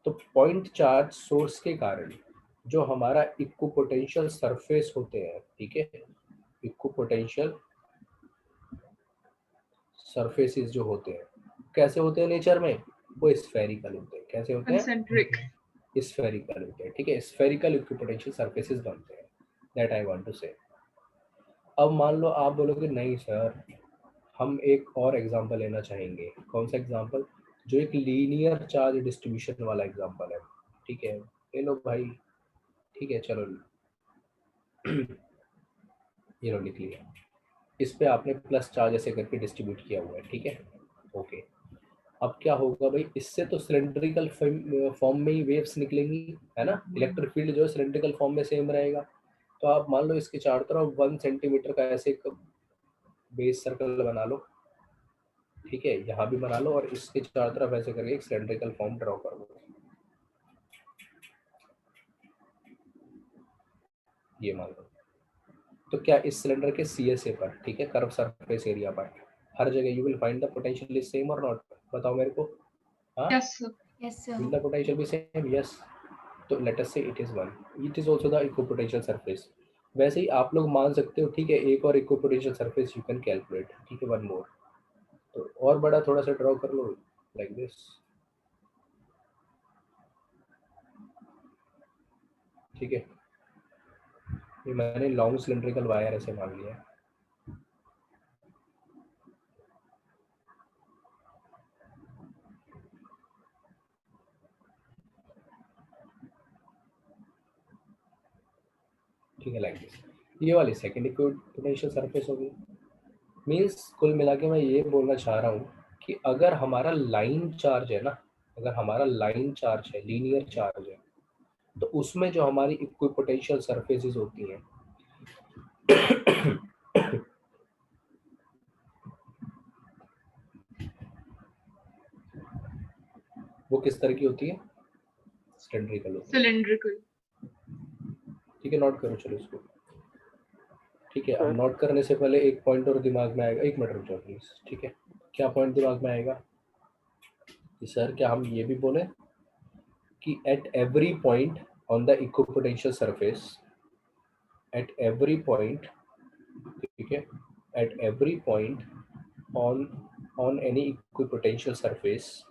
तो पॉइंट चार्ज सोर्स के कारण जो हमारा इक्विपोटेंशियल सरफेस होते हैं, ठीक है, इक्विपोटेंशियल सरफेसेस जो होते हैं कैसे होते हैं नेचर में? वो स्फेरिकल होते हैं। कैसे होते हैं? कंसेंट्रिक। स्फेरिकल होते हैं, ठीक है। स्फेरिकल इक्विपोटेंशियल सरफेसेस बनते हैं, दैट आई वांट टू से। अब मान लो आप बोलोगे नहीं सर, हम एक और एग्जांपल लेना चाहेंगे। कौन सा एग्जांपल? जो एक लीनियर चार्ज डिस्ट्रीब्यूशन वाला एग्जांपल है, ठीक है, ले लो भाई। ठीक है, चलो ये लो लिख लिया। इस पे आपने प्लस चार्ज ऐसे करके डिस्ट्रीब्यूट किया हुआ है, ठीक है, ओके। अब क्या होगा भाई, इससे तो सिलेंड्रिकल फॉर्म में ही वेव्स निकलेंगी, है ना। इलेक्ट्रिक फील्ड जो है सिलेंड्रिकल फॉर्म में सेम रहेगा। तो आप मान लो इसके चारों तरफ 1 सेंटीमीटर का ऐसे एक बेस सर्कल बना लो, ठीक है, यहाँ भी बना लो, और इसके चारों तरफ ऐसे करके एक सिलेंड्रिकल फॉर्म ड्रॉ कर लो। ये मान लो। तो क्या इस सिलेंडर के CSA पर, ठीक है, कर्व सरफेस एरिया पर हर जगह you will find the potential is same और नॉट? बताओ मेरे को। हाँ, yes sir. Yes, sir. will the potential be same? Yes. तो late us say it is 1, it is also the equipotential surface. वैसे ही आप लोग मान सकते हो, ठीक है, एक और equipotential surface you can calculate, ठीक है, वन मोर। तो और बड़ा थोड़ा सा ड्रॉ कर लो लाइक दिस, ठीक है। ये मैंने लॉन्ग सिलेंड्रिकल वायर ऐसे मान लिया है। ठीक है, लाइक दिस। ये वाली सेकंड इक्विपोटेंशियल सरफेस होगी। मीन्स कुल मिला के मैं ये बोलना चाह रहा हूँ कि अगर हमारा लाइन चार्ज है ना, अगर हमारा लाइन चार्ज है, लीनियर चार्ज है, तो उसमें जो हमारी इक्विपोटेंशियल सरफेसेस होती हैं वो किस तरह की होती है? सिलेंड्रिकल होती है, सिलेंड्रिकल। ठीक है। नोट करो चलो इसको, ठीक है। अब नोट करने से पहले एक पॉइंट और दिमाग में आएगा, एक मिनट रुक जाओ प्लीज, ठीक है। क्या पॉइंट दिमाग में आएगा कि सर क्या हम ये भी बोले कि eight every point on the equipotential surface, eight every point, ठीक है, eight every point on any equipotential surface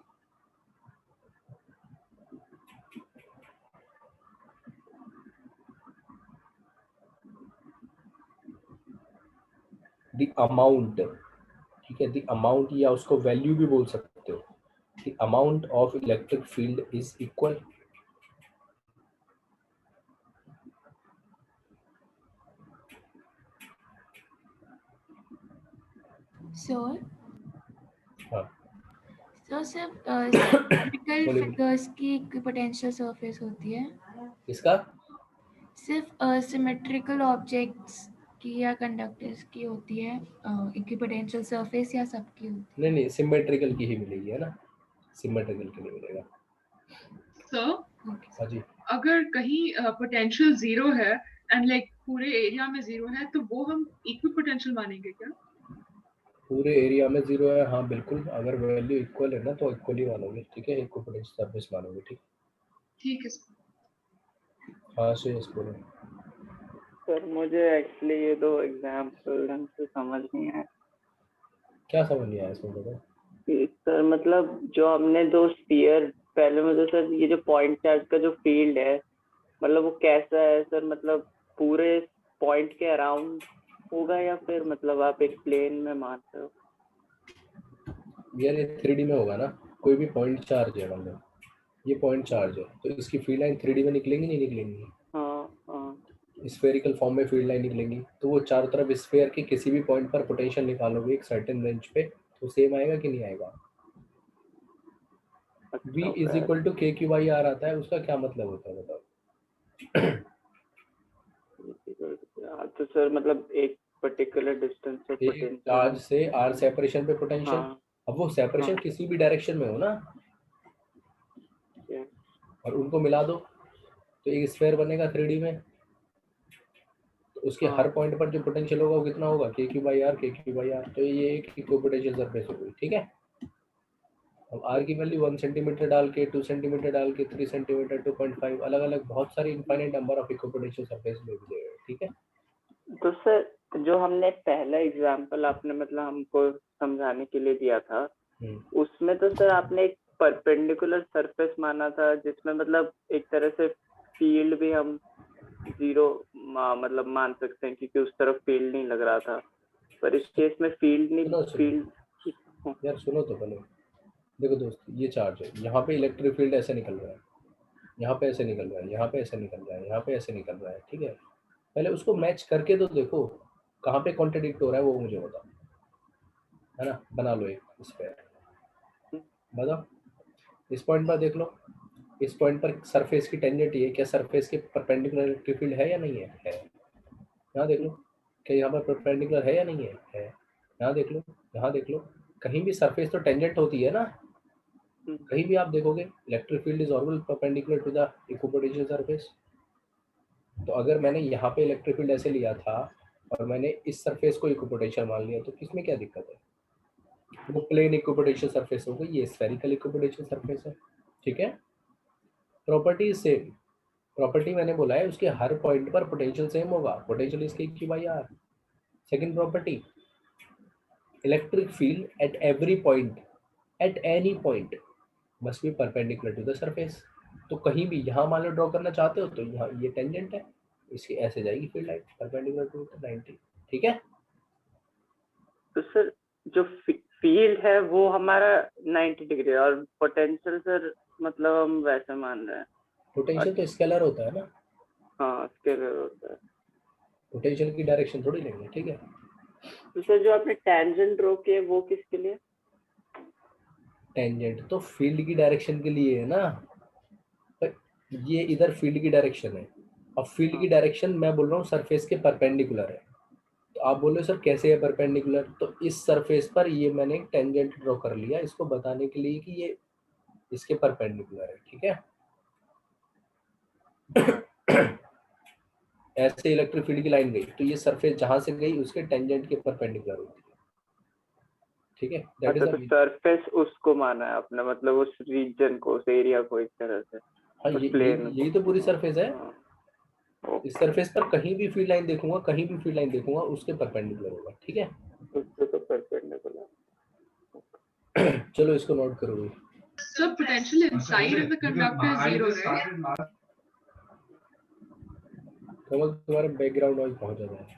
the amount, ठीक है, द अमाउंट, या उसको वैल्यू भी बोल सकते हो, the amount of electric field is equal. Sir, हाँ, so सिर्फ symmetrical बोलिए। figures की इक्विपोटेंशियल सरफेस होती है? इसका सिर्फ सिमेट्रिकल ऑब्जेक्ट्स की या कंडक्टर्स की होती है इक्विपोटेंशियल सरफेस, या सबकी होती नहीं नहीं, सिमेट्रिकल की ही मिलेगी, है ना, सिमेट्रिकल के लिए मिलेगा। सर है? Okay. हाँ जी, अगर कहीं पोटेंशियल जीरो है एंड लाइक पूरे एरिया में जीरो है, तो वो हम इक्वी पोटेंशियल मानेंगे क्या? पूरे एरिया में जीरो है, हाँ बिल्कुल। अगर वैल्यू इक्वल है ना तो इक्वली मानोगे, ठीक है, इक्विपोटेंशियल सरफेस मानोगे, ठीक। ठीक है सर। हाँ सो यस बोलो। सर मुझे एक्चुअली ये दो एग्जाम्पल ढंग से समझ नहीं आया। क्या समझ नहीं आया इसमें बताओ? सर मतलब जो हमने दो स्फीयर पहले में, तो सर ये जो पॉइंट चार्ज का जो फील्ड है, मतलब वो कैसा है सर? मतलब पूरे पॉइंट के अराउंड होगा या फिर मतलब आप एक प्लेन में मानते हो? यार ये 3D में होगा ना। कोई भी पॉइंट चार्ज है, मतलब ये पॉइंट चार्ज है, तो इसकी फील्ड लाइन 3D में निकलेंगी नहीं निकलेंगी? हाँ हाँ। स्फेरिकल फॉर्म में फील्ड लाइन निकलेंगी, तो वो चारों तरफ स्फेयर के किसी भी पॉइंट पर पोटेंशियल निकालोगे एक सर्टेन रेंज पे, तो सेम आएगा कि नहीं आएगा? V is equal to KQYR आता है, उसका क्या मतलब होता है बताओ? तो सर मतलब एक पर्टिकुलर डिस्टेंस से एक चार्ज से R सेपरेशन पे पोटेंशियल। हाँ, अब वो सेपरेशन हाँ। किसी भी डायरेक्शन में हो ना, Yes. और उनको मिला दो तो एक स्फेयर बनेगा 3D में। तो उसके हर पॉइंट पर जो पोटेंशियल होगा वो कितना होगा, के क्यू बाई आर, के क्यू बाई आर। तो ये एक इक्विपोटेंशियल सरफेस हो गई, ठीक है। अब आर की वैल्यू 1 सेंटीमीटर डाल के, 2 सेंटीमीटर डाल के, 3 सेंटीमीटर, 2.5, अलग अलग बहुत सारी infinite number of equipotential surface ले लिए, ठीक है। तो सर जो हमने पहला एग्जांपल आपने मतलब हमको समझाने के लिए दिया था, उसमें तो सर आपने एक परपेंडिकुलर सरफेस माना था, जिसमें मतलब एक तरह से फील्ड भी हम जीरो मतलब मान सकते हैं, क्योंकि उस तरफ फील्ड नहीं लग रहा था। पर इस केस में फील्ड नहीं, फील्ड यार सुनो तो पहले, देखो दोस्त, ये चार्ज है, यहाँ पे इलेक्ट्रिक फील्ड ऐसे निकल रहा है, यहाँ पे ऐसे निकल रहा है, यहाँ पे ऐसे निकल रहा है, यहाँ पे ऐसे निकल रहा है, ठीक है। पहले उसको मैच करके तो देखो कहाँ पे कॉन्ट्रडिक्ट हो रहा है, वो मुझे बताओ, है ना। बना लो एक इस पे, बताओ। इस पॉइंट पर देख लो, इस पॉइंट पर सरफेस की टेंजेंट ये, क्या सरफेस के परपेंडिकुलर इलेक्ट्रिक फील्ड है या नहीं है? है। यहाँ देख लो, क्या यहाँ पर परपेंडिकुलर है या नहीं है? है। यहाँ देख लो, यहाँ देख लो, कहीं भी सरफेस तो टेंजेंट होती है ना, कहीं भी आप देखोगे electric field is always perpendicular to the equipotential surface. तो अगर मैंने यहाँ पे इलेक्ट्रिक फील्ड ऐसे लिया था और मैंने इस सरफेस को इक्विपोटेंशियल मान लिया, तो किसमें क्या दिक्कत है? वो प्लेन इक्विपोटेंशियल सरफेस हो गई, ये स्फेरिकल इक्विपोटेंशियल सरफेस है, ठीक है। प्रॉपर्टी सेम, प्रॉपर्टी मैंने बोला है उसके हर पॉइंट पर पोटेंशियल सेम होगा, potential is K Q by R. Second property, electric field at every point, at any point must be perpendicular to the surface. तो कहीं भी यहाँ मान लो ड्रॉ करना चाहते हो तो यहाँ ये टेंजेंट है, इसकी ऐसे जाएगी फील्ड लाइन परपेंडिकुलर टू 90, ठीक है। तो सर जो फील्ड है वो हमारा 90 डिग्री, और पोटेंशियल सर मतलब हम वैसे मान रहे हैं। पोटेंशियल तो स्केलर होता है ना। हाँ स्केलर होता है। पोटेंशियल की डायरेक्शन थोड़ी लेंगे, ठीक है। तो सर जो आपने टेंजेंट ड्रॉ किए वो किसके लिए? टेंजेंट तो फील्ड की डायरेक्शन के लिए है ना, पर ये इधर फील्ड की डायरेक्शन है, और फील्ड की डायरेक्शन मैं बोल रहा हूँ सरफेस के परपेंडिकुलर है। तो आप बोलो सर कैसे है परपेंडिकुलर, तो इस सरफेस पर ये मैंने एक टेंजेंट ड्रॉ कर लिया इसको बताने के लिए कि ये इसके परपेंडिकुलर है, ठीक है। ऐसे इलेक्ट्रिक फील्ड की लाइन गई तो ये सरफेस जहां से गई उसके टेंजेंट के परपेंडिकुलर होती है, ठीक है। दैट इज तो सरफेस उसको माना है आपने, मतलब उस रीजन को, उस एरिया को एक तरह से। हाँ, यही तो पूरी सरफेस है। इस सरफेस पर कहीं भी फील्ड लाइन देखूंगा, कहीं भी फील्ड लाइन देखूंगा उसके परपेंडिकुलर होगा, ठीक है। उसके तो परपेंडिकुलर। चलो इसको नोट करो। So potential inside of the conductor is zero, right? कमल तुम्हारा बैकग्राउंड नॉइज बहुत ज्यादा है।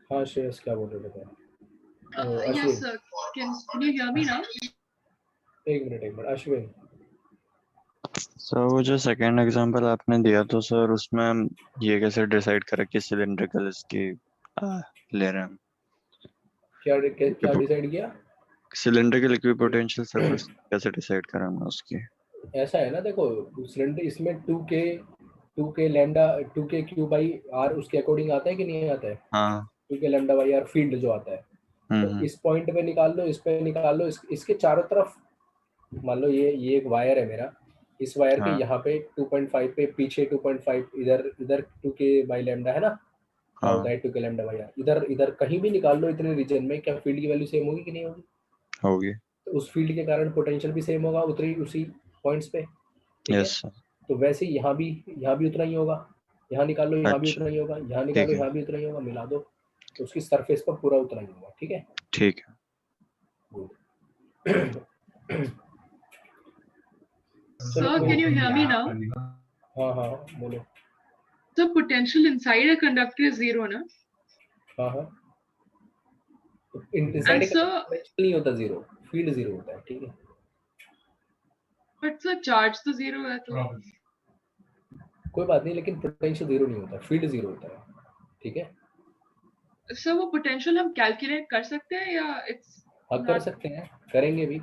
हाँ श्रेयस क्या बोल रहे थे? Yes, sir. Can you hear me now? एक मिनट अश्विन। सर वो जो सेकंड एग्जांपल आपने दिया तो सर उसमें ये कैसे डिसाइड करें कि सिलिंड्रिकल इसकी ले रहे हैं? क्या डिसाइड किया? सिलिंड्रिकल इक्विपोटेंशियल सरफेस कैसे डिसाइड करें हम उसकी? ऐसा है ना, देखो सिलेंडर इसमें 2k lambda 2k Q by R उसके अकॉर्डिंग आता है कि नहीं आता है? हाँ 2k lambda by are field जो आता है। तो इस पॉइंट पे निकाल लो, इस पे निकाल लो, इसके चारों तरफ मान लो ये एक वायर है मेरा, इस वायर के यहाँ पे 2.5 पे पीछे 2.5, इधर 2k बाई लैम्डा है ना, क्या होता है 2k लैम्डा बाई आर। इधर कहीं भी निकाल लो इतने रीजन में, क्या फील्ड की वैल्यू सेम होगी कि नहीं होगी? होगी। तो उस फील्ड के कारण पोटेंशियल भी सेम होगा उसी पॉइंट्स पे, ठीक है। तो वैसे ही यहाँ भी उतना ही होगा, यहाँ निकाल लो यहाँ भी उतना ही होगा, यहाँ निकालो यहाँ भी उतना ही होगा, मिला दो तो उसकी सरफेस पर पूरा उतना ही होगा, ठीक है। ठीक है। Sir, can you hear me now? हाँ बोलो। So potential inside a conductor is zero, ना? हाँ इनसाइड नहीं होता जीरो, फील्ड जीरो होता है, ठीक है। But sir, charge तो zero है तो कोई बात नहीं, लेकिन पोटेंशियल जीरो नहीं होता, फील्ड जीरो होता है, ठीक है। सर वो पोटेंशियल हम कैलकुलेट कर सकते हैं या इट्स? हाँ कर सकते हैं, करेंगे भी।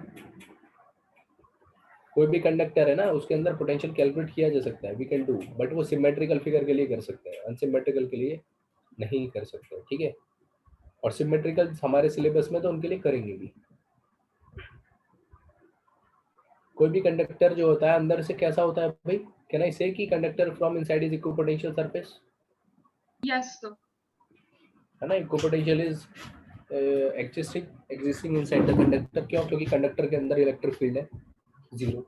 कोई भी कंडक्टर है ना उसके अंदर पोटेंशियल कैलकुलेट किया जा सकता है, वी कैन डू, बट वो सिमेट्रिकल फिगर के लिए कर सकते हैं, अनसिमेट्रिकल के लिए नहीं कर सकते, ठीक है। और सिमेट्रिकल हमारे सिलेबस में तो उनके लिए करेंगे भी। कोई भी कंडक्टर जो होता है अंदर से कैसा होता है भाई, Can I say कि conductor from inside is equipotential surface? Yes sir. है ना, equipotential is existing inside the conductor. क्यों? क्योंकि कंडक्टर के अंदर इलेक्ट्रिक फील्ड है 0,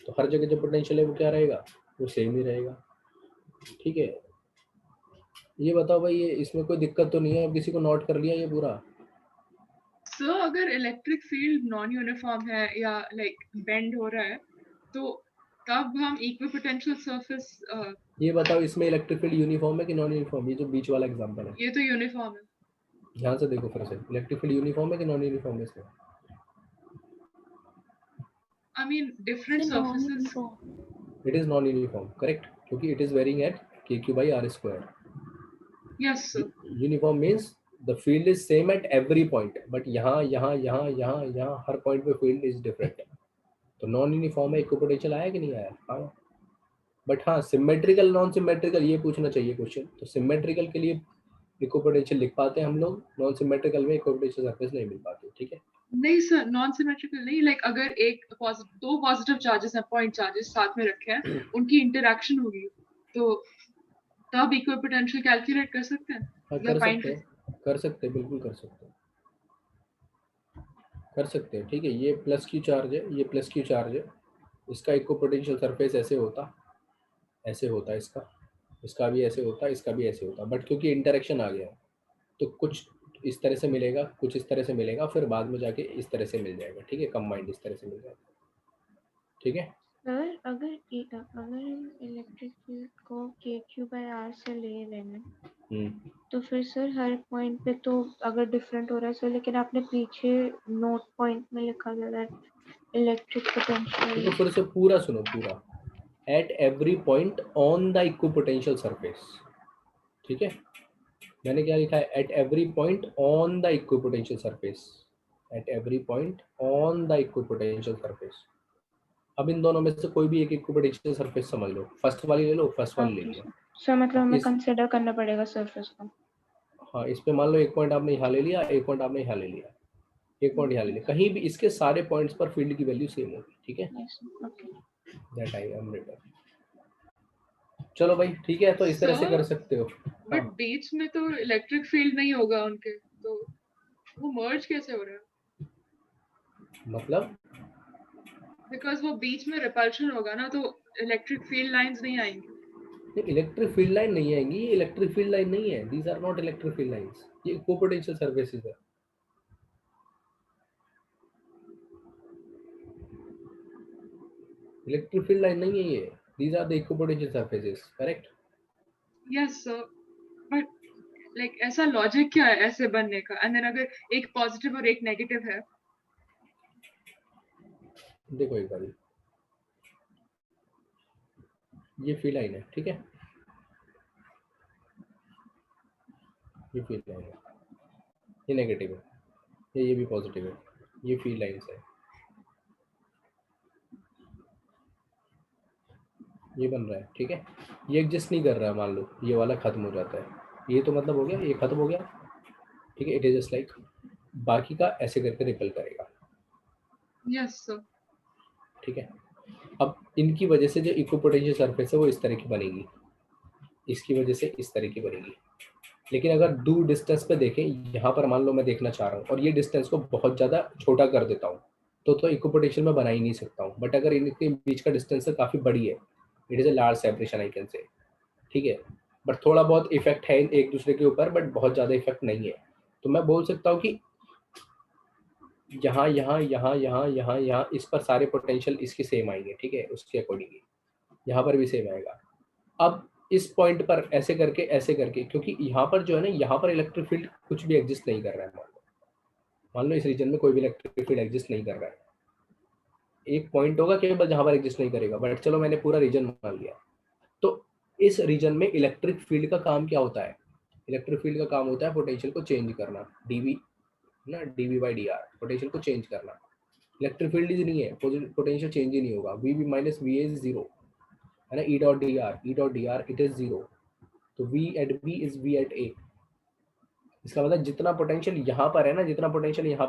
तो हर जगह जो पोटेंशियल है वो क्या रहेगा, वो सेम ही रहेगा। ठीक है, ये बताओ भाई, ये इसमें कोई दिक्कत तो नहीं है? अब किसी को नोट कर लिया ये पूरा? सर अगर इलेक्ट्रिक फील्ड नॉन यूनिफॉर्म है या लाइक बेंड हो रहा है तो तब हम इक्विपोटेंशियल सरफेस ये बताओ, इसमें इलेक्ट्रिक फील्ड यूनिफॉर्म है कि नॉन यूनिफॉर्म? ये जो बीच वाला एग्जांपल है, ये तो यूनिफॉर्म है। ध्यान से देखो फिर से, इलेक्ट्रिक फील्ड यूनिफॉर्म है कि नॉन यूनिफॉर्म है इसमें? I mean different surfaces. It is non uniform, correct, क्योंकि it is varying at kq/r²। Yes sir. Uniform means the field is same at every point, but यहाँ यहाँ यहाँ यहाँ यहाँ हर पॉइंट पे फील्ड इज डिफरेंट। तो नॉन यूनिफॉर्म है, इक्विपोटेंशियल आया कि नहीं आया? हाँ। बट हाँ, सिमेट्रिकल नॉन सिमेट्रिकल ये पूछना चाहिए क्वेश्चन। तो सिमेट्रिकल के लिए इक्विपोटेंशियल लिख पाते हैं हम लोग, नॉन सिमेट्रिकल में इक्विपोटेंशियल सरफेस नहीं मिल पाती। ठीक है, नहीं सर, नॉन सिमेट्रिकल नहीं, लाइक अगर दो पॉजिटिव चार्जेस हैं, पॉइंट चार्जेस साथ में रखे हैं, उनकी इंटरेक्शन होगी तो तब इक्विपोटेंशियल कैलकुलेट कर सकते हैं। हाँ कर सकते हैं, कर सकते हैं, बिल्कुल कर सकते हैं, कर सकते हैं। ठीक है, ये प्लस क्यू चार्ज है, ये प्लस क्यू चार्ज है, इसका इक्विपोटेंशियल सरफेस ऐसे होता, ऐसे होता, इसका भी ऐसे होता, इसका भी ऐसे होता, बट क्योंकि इंटरेक्शन आ गया तो कुछ इस तरह से मिलेगा, कुछ इस तरह से मिलेगा, फिर बाद में जाके इस तरह से मिल जाएगा। ठीक है, कंबाइंड इस तरह से मिल जाएगा। ठीक है सर अगर हम इलेक्ट्रिक फील्ड को kq/r से ले लेना तो फिर सर हर पॉइंट पे तो अगर डिफरेंट हो रहा है सर, लेकिन आपने पीछे नोट पॉइंट में लिखा गया है इलेक्ट्रिक पोटेंशियल। तो फिर से पूरा सुनो, पूरा eight every point on the equipotential surface. ठीक है, मैंने क्या लिखा है? Eight every point on the equipotential surface, eight every point on the equipotential surface. अब इन दोनों में से कोई भी एक इक्विपोटेंशियल सरफेस समझ लो, फर्स्ट वाली ले लो, फर्स्ट वाली ले लिया। सर मतलब हमें कंसीडर करना पड़ेगा सरफेस को। हाँ, इस पे मान लो एक पॉइंट आपने यहाँ ले लिया, एक पॉइंट आपने यहाँ ले लिया, एक पॉइंट यहाँ ले लिया, कहीं भी इसके सारे पॉइंट्स पर फील्ड की वैल्यू सेम होगी। ठीक है, दैट आई एम रिटन। चलो भाई ठीक है, तो इस तरह से कर सकते हो। बट बीच में तो इलेक्ट्रिक फील्ड नहीं होगा उनके, तो वो मर्ज कैसे हो रहा है? मतलब बिकॉज वो बीच में रिपल्शन होगा ना, तो इलेक्ट्रिक फील्ड लाइंस नहीं आएंगी। इलेक्ट्रिक फील्ड लाइन नहीं आएंगी, ये इलेक्ट्रिक फील्ड लाइन नहीं है, these are not electric field lines, ये इक्विपोटेंशियल सरफेसेस है। इलेक्ट्रिक फील्ड लाइन नहीं है ये, these are the equipotential surfaces, correct? Yes sir, but like ऐसा लॉजिक क्या है ऐसे बनने का? एंड देन अगर एक पॉजिटिव और एक नेगेटिव है, देखो एक बार, ये फील्ड लाइन है, ठीक है, ये फील्ड लाइन है, ये नेगेटिव है, ये भी पॉजिटिव है, ये फील्ड लाइंस है, ये बन रहा है। ठीक है, ये एग्जिस्ट नहीं कर रहा है, मान लो ये वाला खत्म हो जाता है, ये तो मतलब हो गया, ये खत्म हो गया। ठीक है, इट इज जस्ट लाइक बाकी का ऐसे करके रिपल करेगा। Yes sir. ठीक है, अब इनकी वजह से जो इक्विपोटेंशियल सरफेस है वो इस तरह की बनेगी, इसकी वजह से इस तरह की बनेगी। लेकिन अगर दूर डिस्टेंस पे देखें, यहाँ पर मान लो मैं देखना चाह रहा हूँ और ये डिस्टेंस को बहुत ज़्यादा छोटा कर देता हूँ तो इक्विपोटेंशियल में बना ही नहीं सकता हूँ। बट अगर इनके बीच का डिस्टेंस काफ़ी बड़ी है, it is a large separation I can say. ठीक है, बट थोड़ा बहुत इफेक्ट है एक दूसरे के ऊपर, बट बहुत ज़्यादा इफेक्ट नहीं है। तो मैं बोल सकता हूँ कि यहाँ यहाँ यहाँ यहाँ यहाँ यहाँ इस पर सारे पोटेंशियल इसके सेम आएंगे। ठीक है, उसके अकॉर्डिंगली यहाँ पर भी सेम आएगा। अब इस पॉइंट पर ऐसे करके, क्योंकि यहाँ पर जो है ना, यहाँ पर इलेक्ट्रिक फील्ड कुछ भी एग्जिस्ट नहीं कर रहा है। मान लो इस रीजन में कोई भी इलेक्ट्रिक फील्ड एग्जिस्ट नहीं कर रहा है, एक पॉइंट होगा केवल जहाँ पर एग्जिस्ट नहीं करेगा, बट चलो मैंने पूरा रीजन मान लिया। तो इस रीजन में इलेक्ट्रिक फील्ड का काम क्या होता है? इलेक्ट्रिक फील्ड का काम होता है पोटेंशियल को चेंज करना, dv ना, dv/dr, पोटेंशियल को चेंज करना। इलेक्ट्रिक फील्ड ही नहीं है, पोटेंशियल चेंज ही नहीं होगा, vb minus va is zero, है ना, e.dr इट इज जीरो, तो v at b is v at a। इसका मतलब जितना पोटेंशियल यहाँ पर है ना, जितना पोटेंशियल यहाँ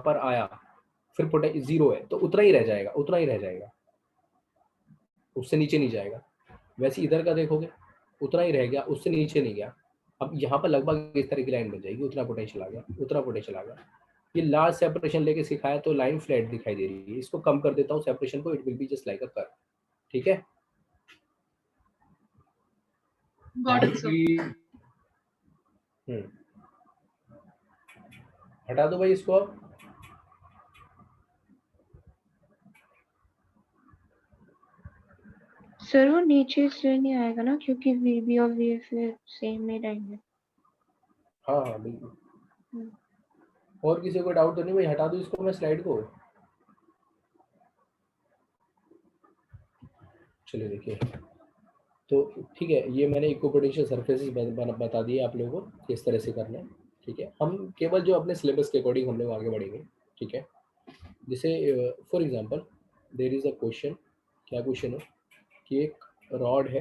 पर आया, फिर जीरो है तो उतना ही रह जाएगा, उससे नीचे नहीं जाएगा। वैसे इधर का देखोगे उतना ही रह गया, उससे नीचे नहीं गया। अब यहाँ पर लगभग इस तरह की लाइन बन जाएगी, उतना पोटेंशियल आ गया, उतना पोटेंशियल आ गया। ये लार्ज सेपरेशन लेके सिखाया तो लाइन फ्लैट दिखाई दे रही है, इसको कम कर देता हूँ सेपरेशन को, it will be just like a curve. ठीक है, गॉट इट सर। हटा दो भाई इसको अब। सर वो नीचे इसलिए नहीं आएगा ना क्योंकि VB और VF सेम ही रहेंगे। हाँ हाँ बिल्कुल। और किसी को डाउट तो नहीं भाई? हटा दो इसको मैं स्लाइड को। चलिए देखिए, तो ठीक है, ये मैंने इक्विपोटेंशियल सरफेसेस बता दिए आप लोगों को किस तरह से करना है। ठीक है, हम केवल जो अपने सिलेबस के अकॉर्डिंग हम लोग आगे बढ़ेंगे। ठीक है, जैसे for example there is a question, क्या क्वेश्चन है कि एक रॉड है,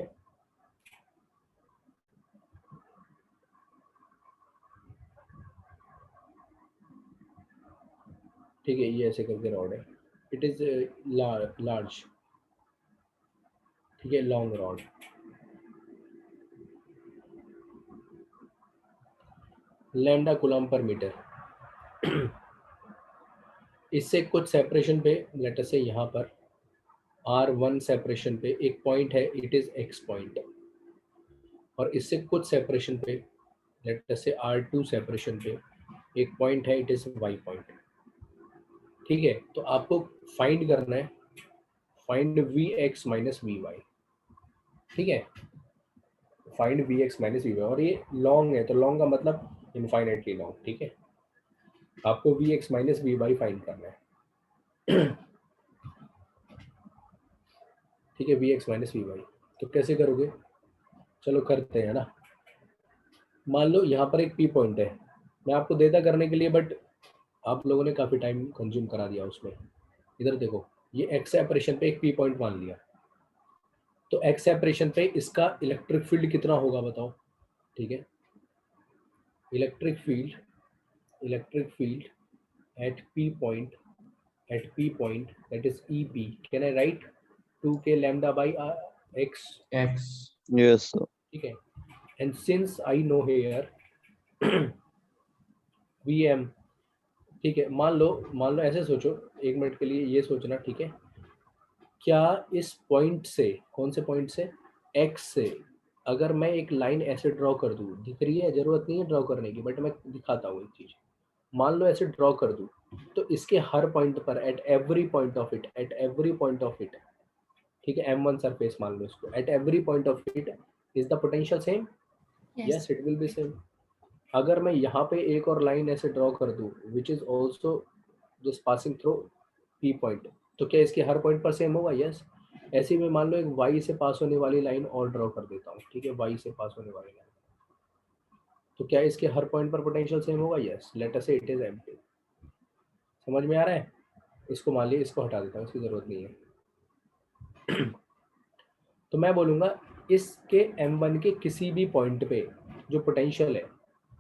ठीक है, ये ऐसे करके रॉड है, इट इज लार्ज, ठीक है, long rod, lambda coulomb per metre. इससे कुछ सेपरेशन पे, लेट अस से यहाँ पर R1 सेपरेशन पे एक पॉइंट है, इट इज X पॉइंट, और इससे कुछ सेपरेशन पे, लेट अस से R2 सेपरेशन पे एक पॉइंट है, इट इज Y पॉइंट। ठीक है, तो आपको फाइंड करना है, फाइंड Vx माइनस Vy। ठीक है, फाइंड Vx माइनस Vy, और ये लॉन्ग है तो लॉन्ग का मतलब इनफाइनाइटली लॉन्ग। ठीक है, आपको Vx माइनस Vy फाइंड करना है। ठीक है, Vx माइनस Vy, तो कैसे करोगे? चलो करते हैं ना। मान लो यहाँ पर एक P पॉइंट है, मैं आपको देता करने के लिए, बट आप लोगों ने काफ़ी टाइम कंज्यूम करा दिया उसमें। इधर देखो, ये X सेपरेशन पे एक P पॉइंट मान लिया, तो X सेपरेशन पे इसका इलेक्ट्रिक फील्ड कितना होगा बताओ? ठीक है, electric field at P point, that is EP, can I write 2k lambda by X? Yes, sir. ठीक है, and since I know here VM, ठीक है, मान लो ऐसे सोचो, एक मिनट के लिए ये सोचना। ठीक है, क्या इस पॉइंट से, कौन से पॉइंट से, X से, अगर मैं एक लाइन ऐसे ड्रॉ कर दूं, दिख रही है, जरूरत नहीं है ड्रॉ करने की, बट मैं दिखाता हूँ एक चीज। मान लो ऐसे ड्रॉ कर दूं, तो इसके हर पॉइंट पर, eight every point of it, ठीक है, M1 सरफेस मान लो इसको, eight every point of it is the potential same? Yes, it will B same. अगर मैं यहाँ पे एक और लाइन ऐसे ड्रॉ कर दूं which is also just passing through P point, तो क्या इसके हर पॉइंट पर सेम होगा? यस। ऐसे में मान लो एक Y से पास होने वाली लाइन और ड्रॉ कर देता हूँ। ठीक है, Y से पास होने वाली लाइन, तो क्या इसके हर पॉइंट पर पोटेंशियल सेम होगा? Yes. Late us say it is M2। समझ में आ रहा है? इसको मान लिया, इसको हटा देता हूँ, इसकी जरूरत नहीं है। तो मैं बोलूँगा इसके M1 के किसी भी पॉइंट पे जो पोटेंशियल है,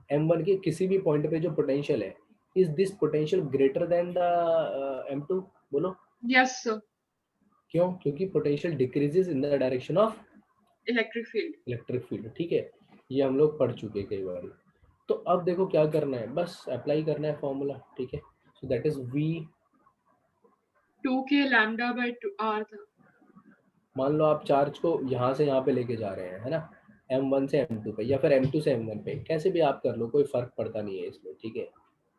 M1 के किसी भी पॉइंट पे जो पोटेंशियल है, is this potential greater than the M2? बोलो। Yes sir. क्यों? क्योंकि potential decreases in the direction of electric field. ठीक है, ये हम लोग पढ़ चुके कई बार। तो अब देखो क्या करना है, बस अप्लाई करना है फॉर्मूला। ठीक है, so that is V 2k lambda by R था। मान लो आप चार्ज को यहाँ से यहाँ पे लेके जा रहे हैं, है ना, M1 से M2 पे, या फिर M2 से M1 पे, कैसे भी आप कर लो, कोई फर्क पड़ता नहीं है इसमें। ठीक है,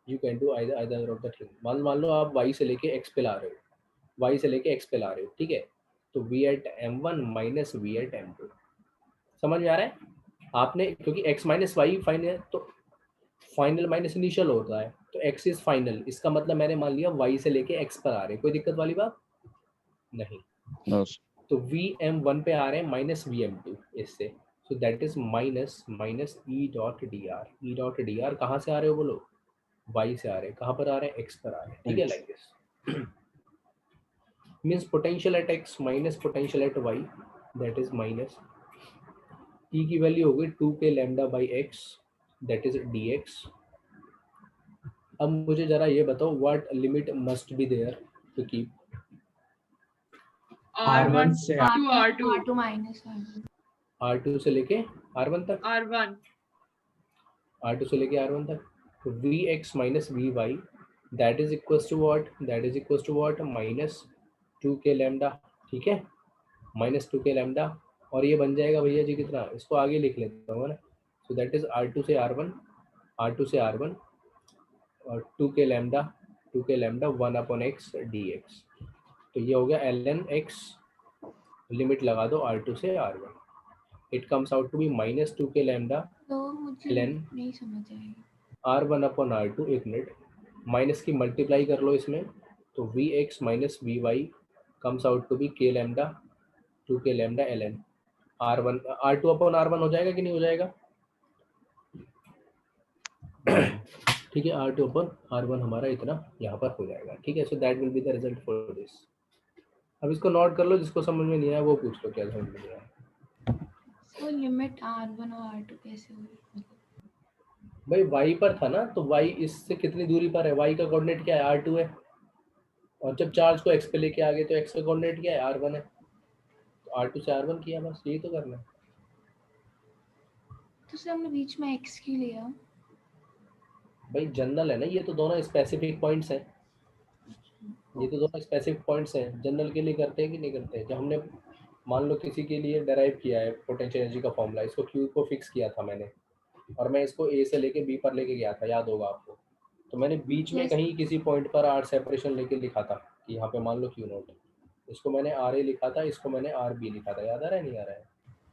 you can do either of the thing. मान लो आप Y से लेके X पे ला रहे हो, Y से लेके X पे ला रहे हो। ठीक है, तो V at M1 minus V at M2। समझ में आ रहा है? आपने, क्योंकि X माइनस वाई फाइनल, तो फाइनल माइनस इनिशियल होता है, तो X इज फाइनल, इसका मतलब मैंने मान लिया Y से लेके X पर आ रहे हैं, कोई दिक्कत वाली बात नहीं। No, sir. तो VM1 पे आ रहे हैं माइनस VM2 इससे, सो that is minus E dot D are कहाँ से आ रहे हो बोलो? Y से आ रहे हैं। कहाँ पर आ रहे हैं? X पर आ रहे हैं। ठीक है, like this means potential at X minus potential at Y, that is minus E की वैल्यू होगी 2k lambda by X, that is dx। अब मुझे जरा ये बताओ, what limit must be there to keep R1 से to R2 R2 minus R1 R2 से लेके R1 तक, R1 R2 से लेके R1 तक, तो Vx minus Vy that is equals to what, that is equals to what, minus 2k lambda, ठीक है, माइनस 2k लैम्डा। और ये बन जाएगा भैया जी कितना, इसको आगे लिख लेता हूँ ना, सो दैट इज R2 से R1, R2 से R1 और 2k lambda 1 upon x dx। तो ये हो गया ln x, लिमिट लगा दो R2 से R1, it comes out to be minus 2k lambda तो मुझे ln नहीं समझ आएगी। R1 अपॉन R2, एक मिनट, माइनस की मल्टीप्लाई कर लो इसमें, तो Vx minus Vy comes out to be k lambda 2k lambda ln R1 R2 upon R1 हो जाएगा कि नहीं हो जाएगा? ठीक है, R2 अपॉन R1 हमारा इतना यहाँ पर हो जाएगा, ठीक है। So that will be the result for this. अब इसको नोट कर लो, जिसको समझ में नहीं आया वो पूछ लो क्या समझ में नहीं आया। तो लिमिट R1 और R2 कैसे हुई? भाई y पर था ना, तो y इससे कितनी दूरी पर है, y का कोऑर्डिनेट क्या है, R2 है, और जब चार्ज को x पे लेके आ गए तो x का कोऑर्डिनेट क्या है, R1 है, तो R2 से R1 किया, बस यही तो करना है। तो सर हमने बीच में x क्यों लिया? भाई जनरल है ना, ये तो दोनों स्पेसिफिक पॉइंट्स हैं, ये तो दोनों स्पेसिफिक पॉइंट्स हैं, जनरल के लिए करते हैं कि नहीं करते हैं। जब हमने मान लो किसी के लिए डेराइव किया है पोटेंशियल एनर्जी का फॉर्मूला, इसको Q को फिक्स किया था मैंने, और मैं इसको A से लेके B पर लेके गया था, याद होगा आपको, तो मैंने बीच में Yes. कहीं किसी पॉइंट पर R सेपरेशन लेके लिखा था कि यहाँ पे मान लो Q नोट, इसको मैंने RA लिखा था, इसको मैंने RB लिखा था, याद आ रहा है नहीं आ रहा है?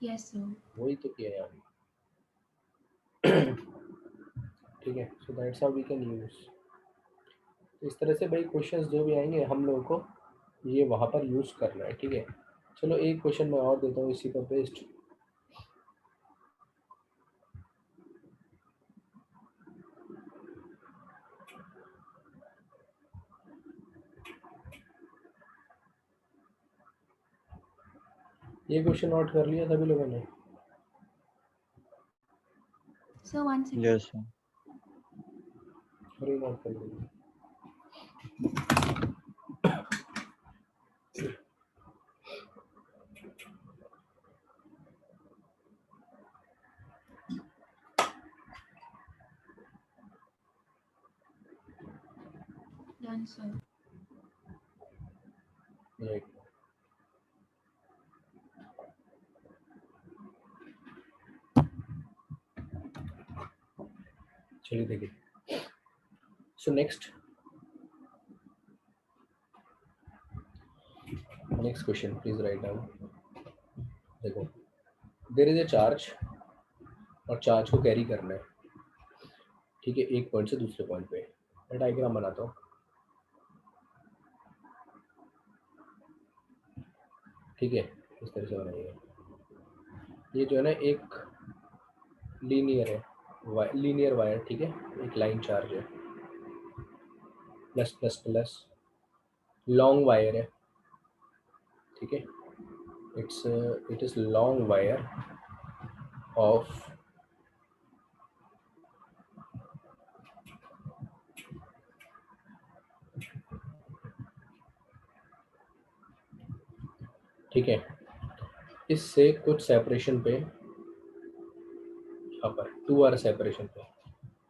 Yes sir. वही तो किया है अभी। ठीक है, so that's how we can use. इस तरह से भाई क्वेश्चंस जो भी आएंगे हम लोगों को ये वहाँ पर यूज़ करना है, ठीक है। चलो एक क्वेश्चन मैं और देता हूँ इसी पर बेस्ड। ये क्वेश्चन नोट कर लिया सभी लोगों ने? So 1 second. Yes sir. अरे नोट कर लिया। Done sir. राइट, चलिए देखिए। So next question please write down. देखो, देयर इज ए चार्ज और चार्ज को कैरी करना है, ठीक है, एक पॉइंट से दूसरे पॉइंट पे। मैं डायग्राम बनाता हूँ, ठीक है, इस तरह से बनाइएगा। ये जो है ना एक लीनियर है, लीनियर वायर, ठीक है, एक लाइन चार्ज है, plus plus plus, long wire है, ठीक है, it is long wire of ठीक है, इससे कुछ सेपरेशन पे, यहाँ पर 2r सेपरेशन पे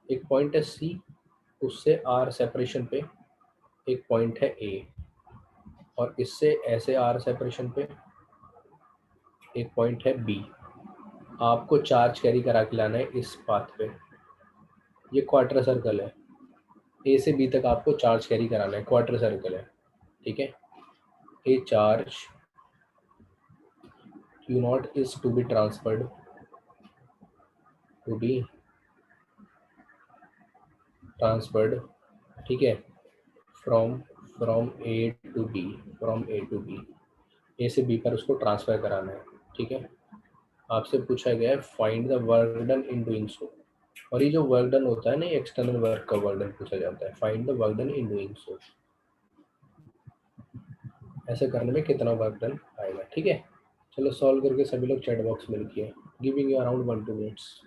एक पॉइंट है C, उससे r सेपरेशन पे एक पॉइंट है A, और इससे ऐसे r सेपरेशन पे एक पॉइंट है B। आपको चार्ज कैरी करा के लाना है इस पाथ पे। ये क्वार्टर सर्कल है, A से B तक आपको चार्ज कैरी कराना है, क्वार्टर सर्कल है, ठीक है। A charge Q nought is to be transferred ठीक है, from A to B, from A to B, A से B पर उसको ट्रांसफर कराना है, ठीक है। आपसे पूछा गया है find the work done in doing so, और ये जो वर्क डन होता है ना, ये एक्सटर्नल वर्क का वर्क डन पूछा जाता है, find the work done in doing so, ऐसे करने में कितना वर्क डन आएगा, ठीक है। चलो सॉल्व करके सभी लोग चैट बॉक्स में लिखिए, गिविंग यू अराउंड 1-2 मिनट्स।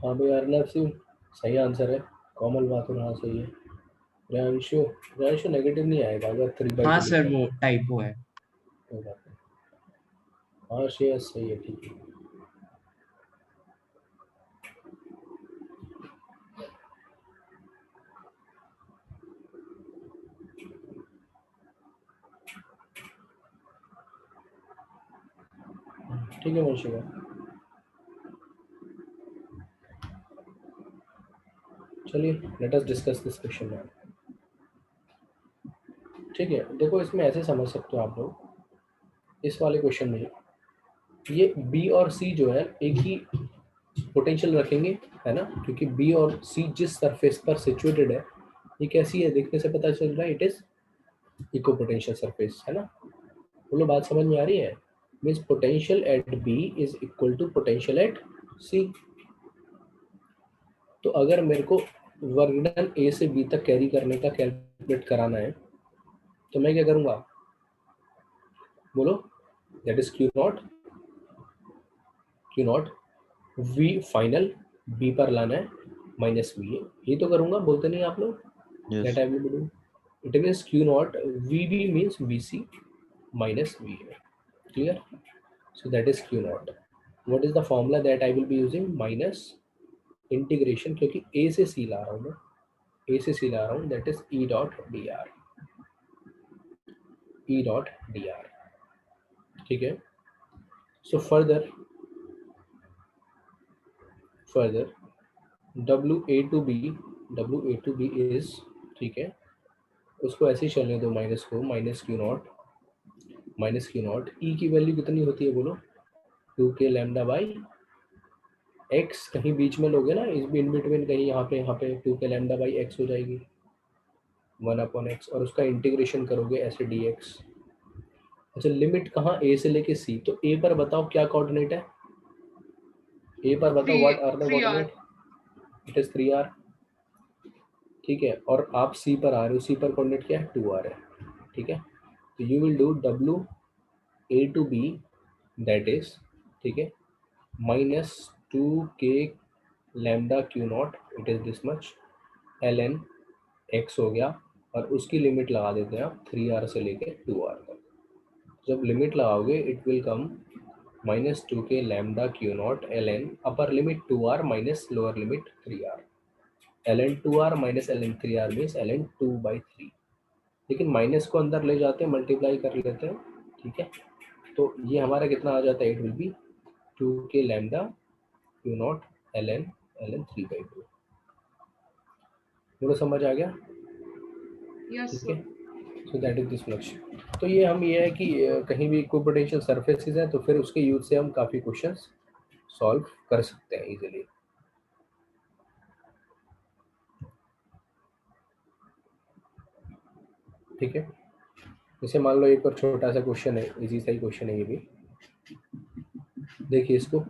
हाँ भाई अर्नब सिंह सही आंसर है, कॉमन बात हो रहा सही है। रियांशु नेगेटिव नहीं आएगा अगर 3/2 हाँ लिखा सर है। वो टाइपो है। कोई बात नहीं। हाँ शेयर सही है, ठीक है। ठीक है वंशिका, चलिए let us discuss this question now. ठीक है, देखो इसमें ऐसे समझ सकते हो आप लोग, इस वाले क्वेश्चन में ये बी और सी जो है एक ही पोटेंशियल रखेंगे, है ना, क्योंकि बी और सी जिस सरफेस पर सिचुएटेड है ये कैसी है देखने से पता चल रहा है, it is equipotential surface, है ना। बोलो बात समझ में आ रही है? Means potential at B is equal to potential at C. तो अगर मेरे को वर्क डन ए से बी तक कैरी करने का कैलकुलेट कराना है तो मैं क्या करूंगा, बोलो, that is Q not V final B पर लाना है माइनस वी, ये तो करूंगा, बोलते नहीं आप लोग, Yes. That I will do. It means Q not V B means V C minus V A, clear? So that is Q nought. What is the formula that I will be using, minus integration, क्योंकि A से सी ला रहा हूँ मैं, ए से सी ला रहा हूँ, that is E dot D R, E dot D R, ठीक है। So further W A to B is, ठीक है, उसको ऐसे ही चलने दो, माइनस को, माइनस क्यू नॉट ई की वैल्यू कितनी होती है बोलो, 2k लैम्डा बाई एक्स, कहीं बीच में लोगे ना, इस इन बिटवीन कहीं यहाँ पे 2k लैम्डा बाई एक्स हो जाएगी, 1/x, और उसका इंटीग्रेशन करोगे ऐसे dx। अच्छा लिमिट कहाँ, ए से लेके सी, तो ए पर बताओ क्या कोऑर्डिनेट है, ए पर बताओ what are the 3r coordinate, it is 3r, ठीक है। और आप सी पर आ रहे हो, सी पर कोऑर्डिनेट क्या है, 2r है, ठीक है। तो you will do W A to B, that is, ठीक है, minus 2k lambda Q nought, it is this much, ln x हो गया, और उसकी लिमिट लगा देते हैं आप 3r से लेके 2r तक। जब लिमिट लगाओगे it will come minus 2k lambda Q not ln upper limit 2r minus lower limit 3r, ln 2r minus ln 3r means ln 2/3, लेकिन माइनस को अंदर ले जाते हैं, मल्टीप्लाई कर लेते हैं, ठीक है। तो ये हमारा कितना आ जाता है, it will B 2k lambda Q not ln 3/2। पूरा समझ आ गया? yes ठीक है, sir so that is this much. तो ये हम ये है कि कहीं भी इक्विपोटेंशियल सरफेसेस हैं तो फिर उसके यूज से हम काफ़ी क्वेश्चंस सॉल्व कर सकते हैं इजीली। ठीक है, जैसे मान लो एक और छोटा सा क्वेश्चन है, इजी सा ही क्वेश्चन है ये भी, देखिए इसको।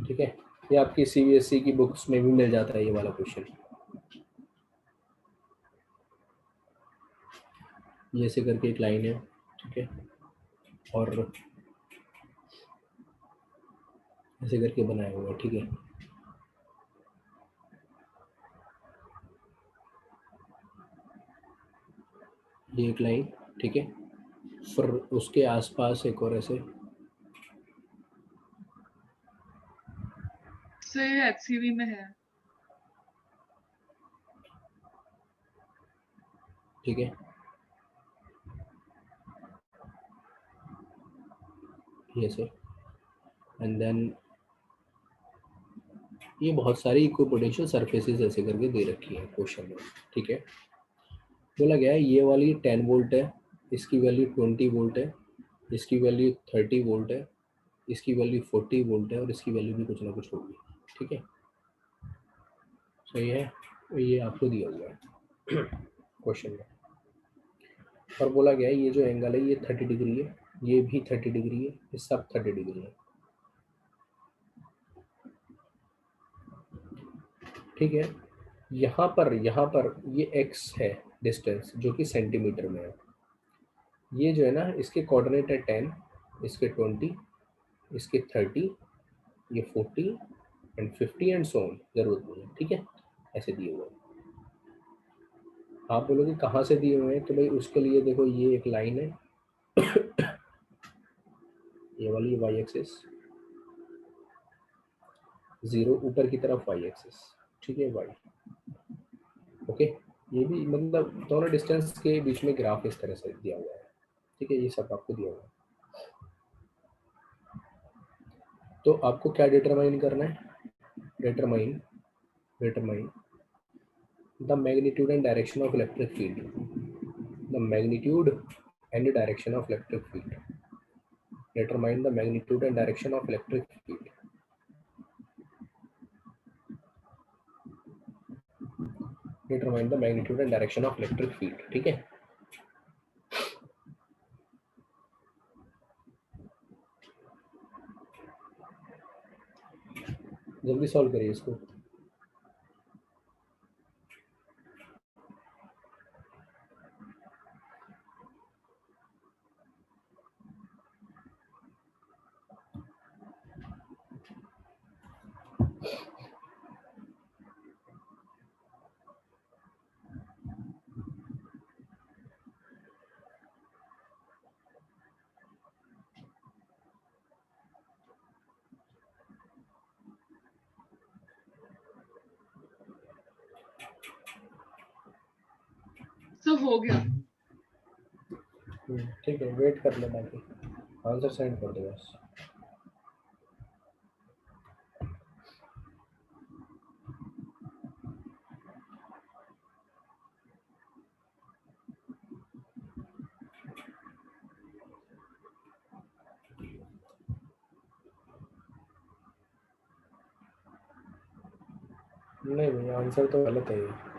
ठीक है, ये आपकी CBSE की बुक्स में भी मिल जाता है ये वाला क्वेश्चन। ये ऐसे करके एक लाइन है, ठीक है, और ऐसे करके बनाया हुआ है, ठीक है। ये एक लाइन, ठीक है, फिर उसके आसपास एक और ऐसे, से HCV में है, ठीक है, ये से, एंड देन ये बहुत सारी इक्विपोटेंशियल सरफेसेस ऐसे करके दे रखी है क्वेश्चन में, ठीक है। बोला गया है ये वाली 10 वोल्ट है, इसकी वैल्यू 20 वोल्ट है, इसकी वैल्यू 30 वोल्ट है, इसकी वैल्यू 40 वोल्ट है, और इसकी वैल्यू भी कुछ ना कुछ होगी, ठीक है। सही है, ये आपको दिया हुआ है क्वेश्चन में, और बोला गया है ये जो एंगल है ये 30 डिग्री है, ये भी 30 डिग्री है, ये सब 30 डिग्री है, ठीक है। यहाँ पर ये x है डिस्टेंस, जो कि सेंटीमीटर में है। ये जो है ना, इसके कोऑर्डिनेट है 10, इसके 20, इसके 30, ये 40 एंड 50 एंड सो ऑन, जरूरत नहीं है, ठीक है, ऐसे दिए हुए हैं। आप बोलोगे कहाँ से दिए हुए हैं, तो भाई उसके लिए देखो ये एक लाइन है ये वाली वाई एक्सिस, 0 ऊपर की तरफ वाई एक्सिस, ठीक है, वाई, ओके। ये भी मतलब दोनों डिस्टेंस के बीच में ग्राफ इस तरह से दिया हुआ है, ठीक है, ये सब आपको दिया हुआ है। तो आपको क्या डिटरमाइन करना है, determine the magnitude and direction of electric field, the magnitude and direction of electric field, determine the magnitude and direction of electric field, determine the magnitude and direction of electric field, ठीक है। जल्दी solve करिए इसको। तो हो गया। ठीक है, वेट कर लो, बाकी आंसर सेंड कर दो बस। नहीं भैया, आंसर तो गलत है ये।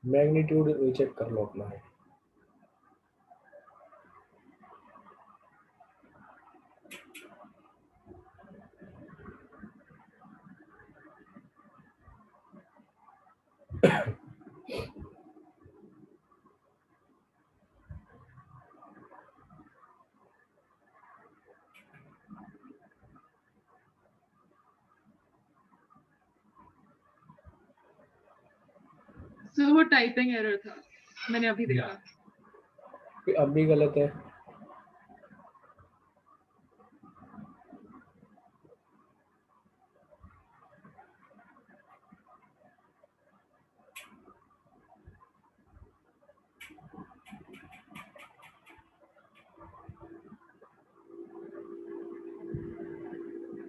मैग्नीट्यूड चेक कर लो अपना है। तो वो टाइपिंग एरर था, मैंने अभी देखा। अब भी गलत है।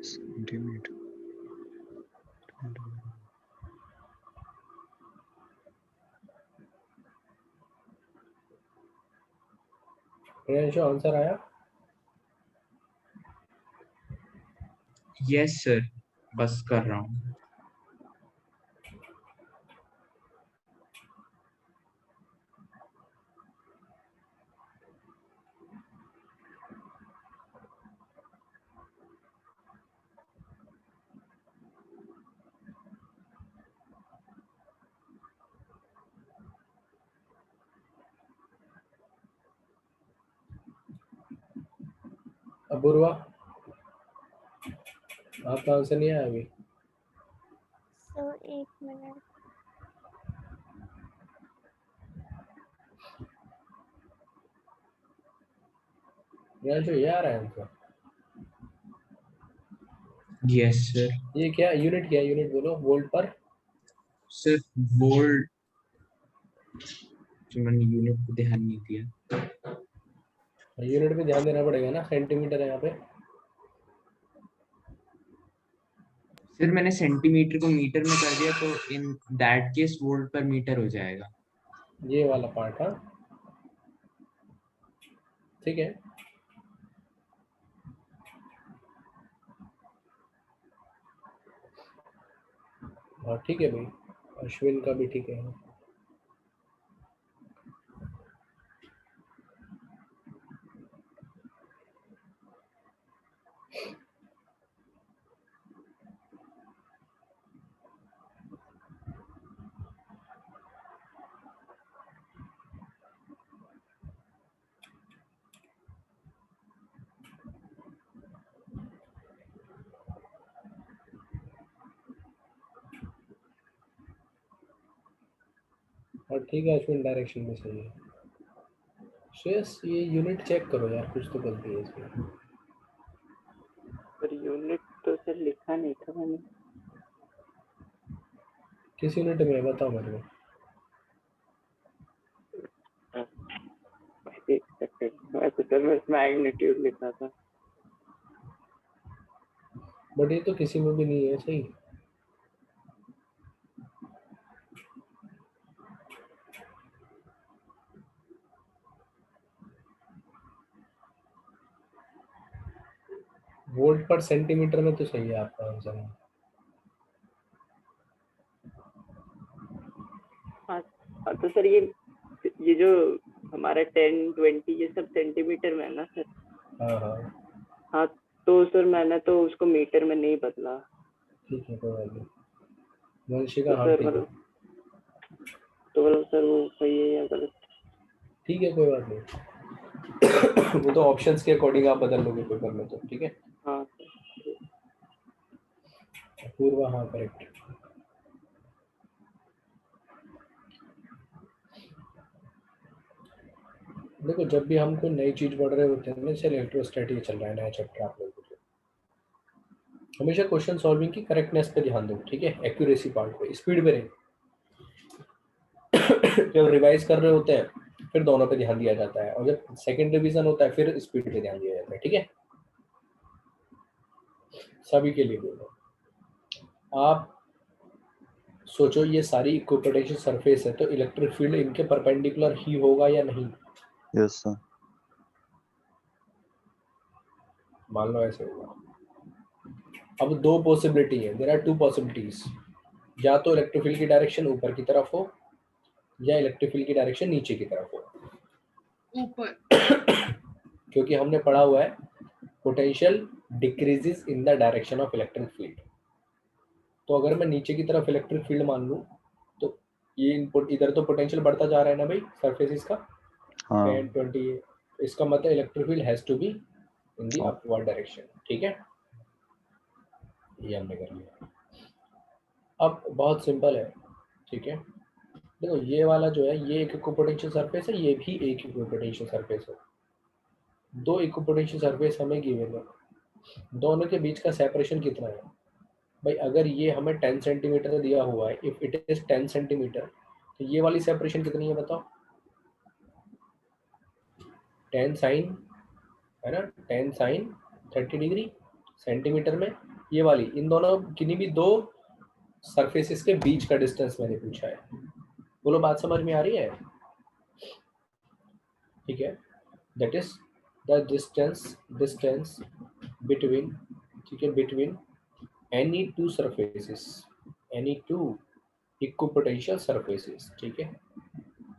सेंटीमीटर प्रियांशु आंसर आया? यस सर, बस कर रहा हूँ। अपूर्वा, आपका आंसर नहीं आया अभी? सर एक मिनट। प्रियांशु ये आ रहा है आंसर? Yes sir. ये क्या यूनिट, क्या यूनिट बोलो, वोल्ट पर? सर वोल्ट, मैंने यूनिट को ध्यान नहीं दिया। यूनिट पे ध्यान देना पड़ेगा ना, सेंटीमीटर है यहाँ पे। सर मैंने सेंटीमीटर को मीटर में कर दिया, तो इन दैट केस वोल्ट पर मीटर हो जाएगा। ये वाला पार्ट, हाँ ठीक है। हाँ ठीक है भाई, अश्विन का भी ठीक है। और ठीक है अश्विन, डायरेक्शन में सही है। श्रेयस ये यूनिट चेक करो यार, कुछ तो गलती है इसमें। पर यूनिट तो सर लिखा नहीं था मैंने। किस यूनिट में है बताओ मेरे को। एक सेकंड, मैं तो सर मैं मैग्नीट्यूड लिखा था। बट ये तो किसी में भी नहीं है सही। वोल्ट पर सेंटीमीटर में तो सही है आपका आंसर। हाँ तो सर ये जो हमारा 10, 20 ये सब सेंटीमीटर में है ना सर? हाँ हाँ हाँ तो सर मैंने तो उसको मीटर में नहीं बदला। ठीक है कोई बात नहीं। वंशिका तो हाँ सर ठीक है। मतलब तो मतलब सर वो सही है या गलत? ठीक है कोई बात नहीं। वो तो ऑप्शंस के अकॉर्डिंग आप बदल लोगे पेपर में तो ठीक है। हाँ पूर्व हाँ करेक्ट। देखो जब भी हम कोई नई चीज पढ़ रहे होते हैं ना, जैसे इलेक्ट्रोस्टैटिक चल रहा है नया चैप्टर आप लोगों के लिए, हमेशा क्वेश्चन सॉल्विंग की करेक्टनेस पे ध्यान दो, ठीक है, एक्यूरेसी पार्ट पे, स्पीड पे नहीं। जब रिवाइज कर रहे होते हैं फिर दोनों पे ध्यान दिया जाता है, और जब सेकंड रिवीजन होता है फिर स्पीड पे ध्यान दिया जाता है, ठीक है। सभी के लिए बोलो। आप सोचो ये सारी इक्विपोटेंशियल सरफेस है, तो इलेक्ट्रिक फील्ड इनके परपेंडिकुलर ही होगा या नहीं? Yes sir. मान लो ऐसे होगा। अब दो पॉसिबिलिटी है, देयर आर टू पॉसिबिलिटीज, या तो इलेक्ट्रिक फील्ड की डायरेक्शन ऊपर की तरफ हो या इलेक्ट्रिक फील्ड की डायरेक्शन नीचे की तरफ हो। ऊपर। क्योंकि हमने पढ़ा हुआ है potential decreases in the direction of electric field. तो अगर मैं नीचे की तरफ इलेक्ट्रिक फील्ड मान लूँ तो ये इनपुट इधर तो पोटेंशियल बढ़ता जा रहा है ना भाई, सरफेस का हाँ 10, 20, इसका मतलब electric field has to be in the upward direction, ठीक है। ये हमने कर लिया। अब बहुत सिंपल है, ठीक है। देखो ये वाला जो है ये एक इक्विपोटेंशियल सरफेस है, ये भी एक इक्विपोटेंशियल सरफेस है। दो इक्विपोटेंशियल सरफेस हमें गिवन है, दोनों के बीच का सेपरेशन कितना है भाई? अगर ये हमें 10 सेंटीमीटर दिया हुआ है, इफ इट इज 10 सेंटीमीटर, तो ये वाली सेपरेशन कितनी है बताओ? 10 साइन है ना, 10 साइन 30 डिग्री सेंटीमीटर में। ये वाली इन दोनों किन्हीं भी दो सरफेसेस के बीच का डिस्टेंस मैंने पूछा है। बोलो बात समझ में आ रही है? ठीक है, that is the distance between, ठीक है, between any two surfaces, any two equipotential surfaces, ठीक है।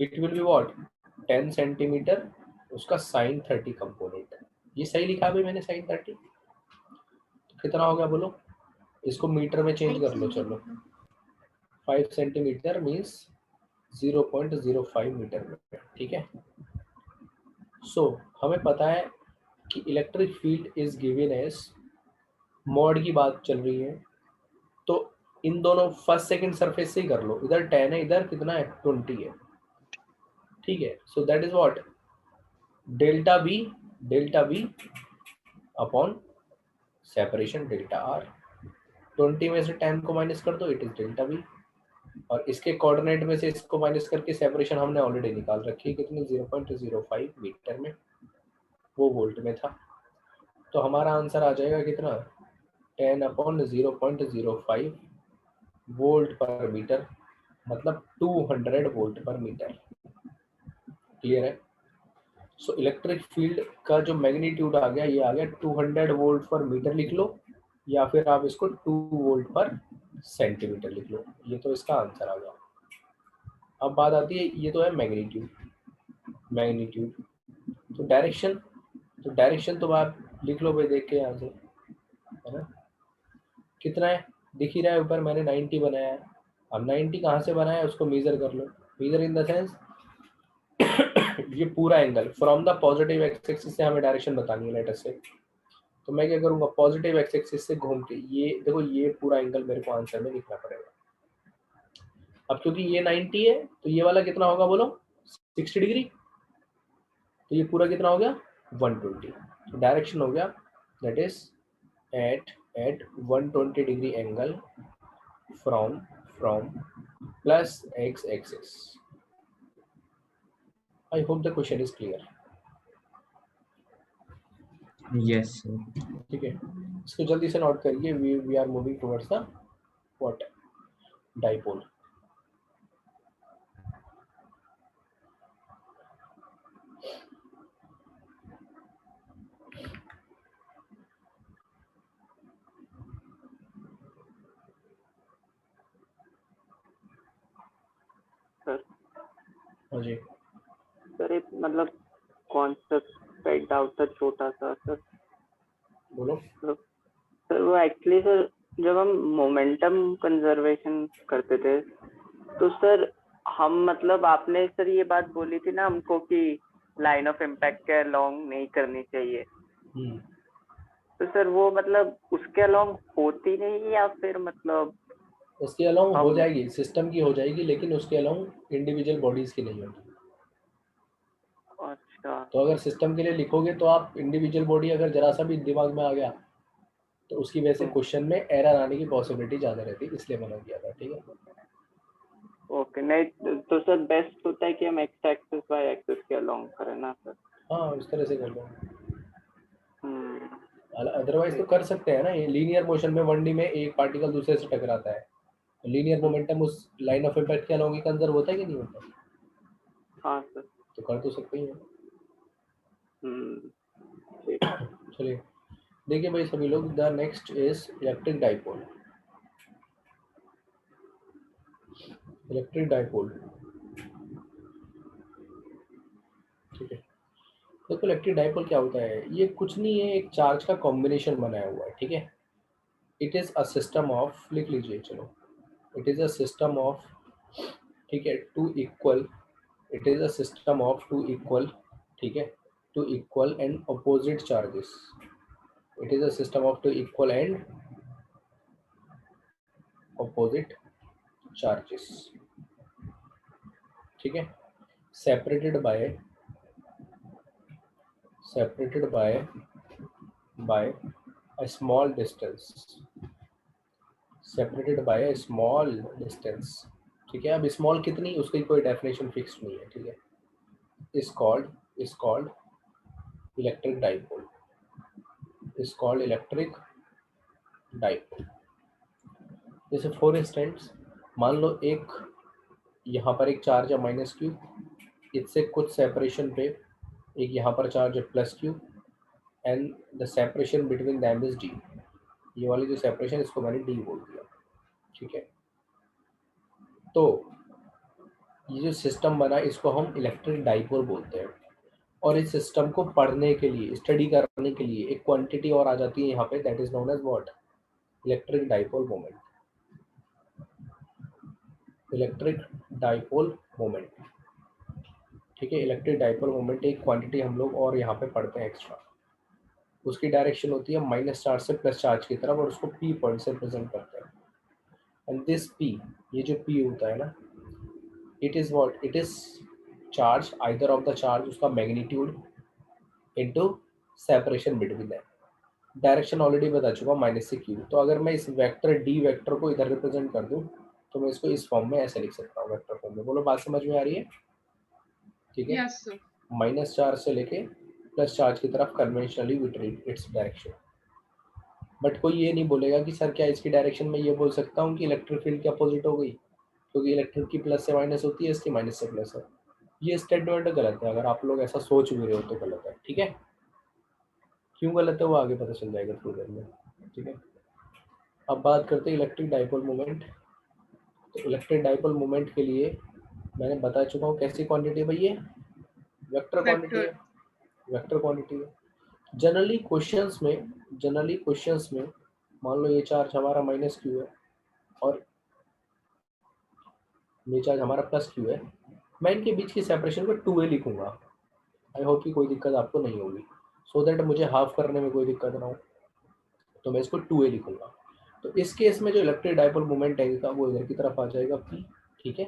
It will be what 10 centimetre, उसका साइन 30 कंपोनेंट। ये सही लिखा भाई मैंने, साइन 30 कितना हो गया बोलो? इसको मीटर में चेंज कर लो, चलो 5 सेंटीमीटर मीन्स 0.05 मीटर में, ठीक है। सो हमें पता है कि electric field is given as, mod की बात चल रही है तो इन दोनों फर्स्ट सेकंड सरफेस से ही कर लो, इधर 10 है इधर कितना है 20 है, ठीक है। So that is what delta B upon separation delta R. 20 में से 10 को माइनस कर दो, इट इज डेल्टा बी, और इसके कोऑर्डिनेट में से इसको माइनस करके सेपरेशन हमने ऑलरेडी निकाल रखी है कितनी, 0.05 मीटर में, वो वोल्ट में था। तो हमारा आंसर आ जाएगा कितना, 10 अपॉन 0.05 वोल्ट पर मीटर, मतलब 200 वोल्ट पर मीटर। क्लियर है? सो इलेक्ट्रिक फील्ड का जो मैग्नीट्यूड आ गया, ये आ गया 200 वोल्ट पर मीटर लिख लो, या फिर आप इसको 2 वोल्ट पर सेंटीमीटर लिख लो। ये तो इसका आंसर आ गया। अब बात आती है, ये तो है मैग्नीट्यूड, तो डायरेक्शन तो आप लिख लो भाई देख के यहाँ से, है ना। कितना है दिख ही रहा है ऊपर, मैंने 90 बनाया है। अब 90 कहाँ से बनाया है उसको मेजर कर लो, मेजर इन द सेंस ये पूरा angle from the positive x axis से हमें डायरेक्शन बतानी है लेटर से। तो मैं क्या करूँगा, पॉजिटिव एक्स एक्सिस से घूम के ये देखो, ये पूरा एंगल मेरे को आंसर में लिखना पड़ेगा। अब क्योंकि ये 90 है तो ये वाला कितना होगा बोलो, 60 डिग्री, तो ये पूरा कितना हो गया 120। तो डायरेक्शन हो गया that is at 120 degree angle from plus x axis. I hope the question is clear. Yes sir. ठीक है, इसको जल्दी से नोट करिए। We are moving towards the what, dipole. Sir हाँ जी, सर एक मतलब कॉन्सेप्ट का एक डाउट था छोटा सा सर। बोलो। सर वो एक्चुअली सर जब हम मोमेंटम कंजर्वेशन करते थे तो सर हम मतलब आपने सर ये बात बोली थी ना हमको कि लाइन ऑफ इम्पैक्ट के अलोंग नहीं करनी चाहिए, तो सर वो मतलब उसके अलोंग होती नहीं या फिर मतलब उसके अलोंग हो जाएगी, सिस्टम की हो जाएगी, लेकिन उसके अलोंग इंडिविजुअल बॉडीज की नहीं होगी। अच्छा, तो अगर सिस्टम के लिए लिखोगे तो आप इंडिविजुअल बॉडी अगर जरा सा भी दिमाग में आ गया तो उसकी वजह से क्वेश्चन में एरर आने की पॉसिबिलिटी ज़्यादा रहती है, इसलिए मना किया था। ठीक है, ओके। नहीं तो सर बेस्ट होता है कि हम एक्स एक्सिस वाई एक्सिस के अलोंग करें ना सर। हाँ उस तरह से कर लो। अदरवाइज तो कर सकते हैं ना, ये लीनियर मोशन में 1D में एक पार्टिकल दूसरे से टकराता है, लीनियर मोमेंटम उस लाइन ऑफ इम्पैक्ट के अलोंग ही कंजर्व होता है कि नहीं होता? हाँ सर। तो कर तो सकते ही हैं। चलिए देखिए भाई सभी लोग, the next is electric dipole. Electric dipole, ठीक है। देखो इलेक्ट्रिक डाइपोल क्या होता है, ये कुछ नहीं है, एक चार्ज का कॉम्बिनेशन बनाया हुआ है। ठीक है, it is a system of, लिख लीजिए चलो, it is a system of, ठीक है, two equal, it is a system of two equal, ठीक है, two equal and opposite charges. It is a system of two equal and opposite charges, ठीक है, separated by a small distance, separated by a small distance। ठीक है, अब small कितनी, उसकी कोई डेफिनेशन फिक्स नहीं है। ठीक है, is called electric dipole, is called electric dipole। जैसे फॉर इंस्टेंस मान लो एक यहाँ पर एक चार्ज है माइनस क्यू, इससे कुछ सेपरेशन पे एक यहाँ पर चार्ज है plus Q, and the separation between them is D. ये वाली जो सेपरेशन इसको मैंने डी बोल दिया। ठीक है, तो ये जो सिस्टम बना इसको हम इलेक्ट्रिक डाइपोल बोलते हैं। और इस सिस्टम को पढ़ने के लिए, स्टडी करने के लिए एक क्वांटिटी और आ जाती है यहाँ पे, that is known as what, electric dipole moment. Electric dipole moment, ठीक है, इलेक्ट्रिक डाइपोल मोमेंट एक क्वांटिटी हम लोग और यहाँ पे पढ़ते हैं एक्स्ट्रा। उसकी डायरेक्शन होती है माइनस चार्ज से प्लस चार्ज की तरफ, और उसको पी पॉइंट से रिप्रेजेंट करते हैं। एंड दिस पी, ये जो पी होता है ना, it is what, it is charge, either of the charge, उसका magnitude into separation between them. Direction already बता चुका हूँ, माइनस से क्यू। तो अगर मैं इस वेक्टर डी वेक्टर को इधर रिप्रेजेंट कर दूँ तो मैं इसको इस फॉर्म में ऐसे लिख सकता हूँ, वेक्टर फॉर्म में। बोलो बात समझ में आ रही है? ठीक है, यस सर। माइनस चार्ज से लेके प्लस चार्ज की तरफ conventionally we treat its direction. But कोई ये नहीं बोलेगा कि सर क्या इसकी डायरेक्शन में ये बोल सकता हूँ कि इलेक्ट्रिक फील्ड की अपोजिट हो गई, क्योंकि इलेक्ट्रिक की प्लस से माइनस होती है, इसकी माइनस से प्लस है। ये स्टेटमेंट गलत है, अगर आप लोग ऐसा सोच भी रहे हो तो गलत है। ठीक है, क्यों गलत है वो आगे पता चल जाएगा थोड़ी देर में। ठीक है, अब बात करते हैं इलेक्ट्रिक डाइपोल मोमेंट। तो इलेक्ट्रिक डाइपोल मोमेंट के लिए मैंने बता चुका हूँ कैसी क्वांटिटी है भाई, ये वेक्टर क्वांटिटी है, वेक्टर क्वांटिटी है। जनरली क्वेश्चंस में मान लो ये चार्ज हमारा माइनस क्यू है और ये चार्ज हमारा प्लस क्यू है, मैं इनके बीच की सेपरेशन को 2a लिखूंगा। आई होप कि कोई दिक्कत आपको नहीं होगी, सो दैट मुझे हाफ करने में कोई दिक्कत ना हो, तो मैं इसको 2a लिखूंगा। तो इस केस में जो इलेक्ट्रिक डाइपोल मोमेंट आएगा वो इधर की तरफ आ जाएगा p, ठीक है।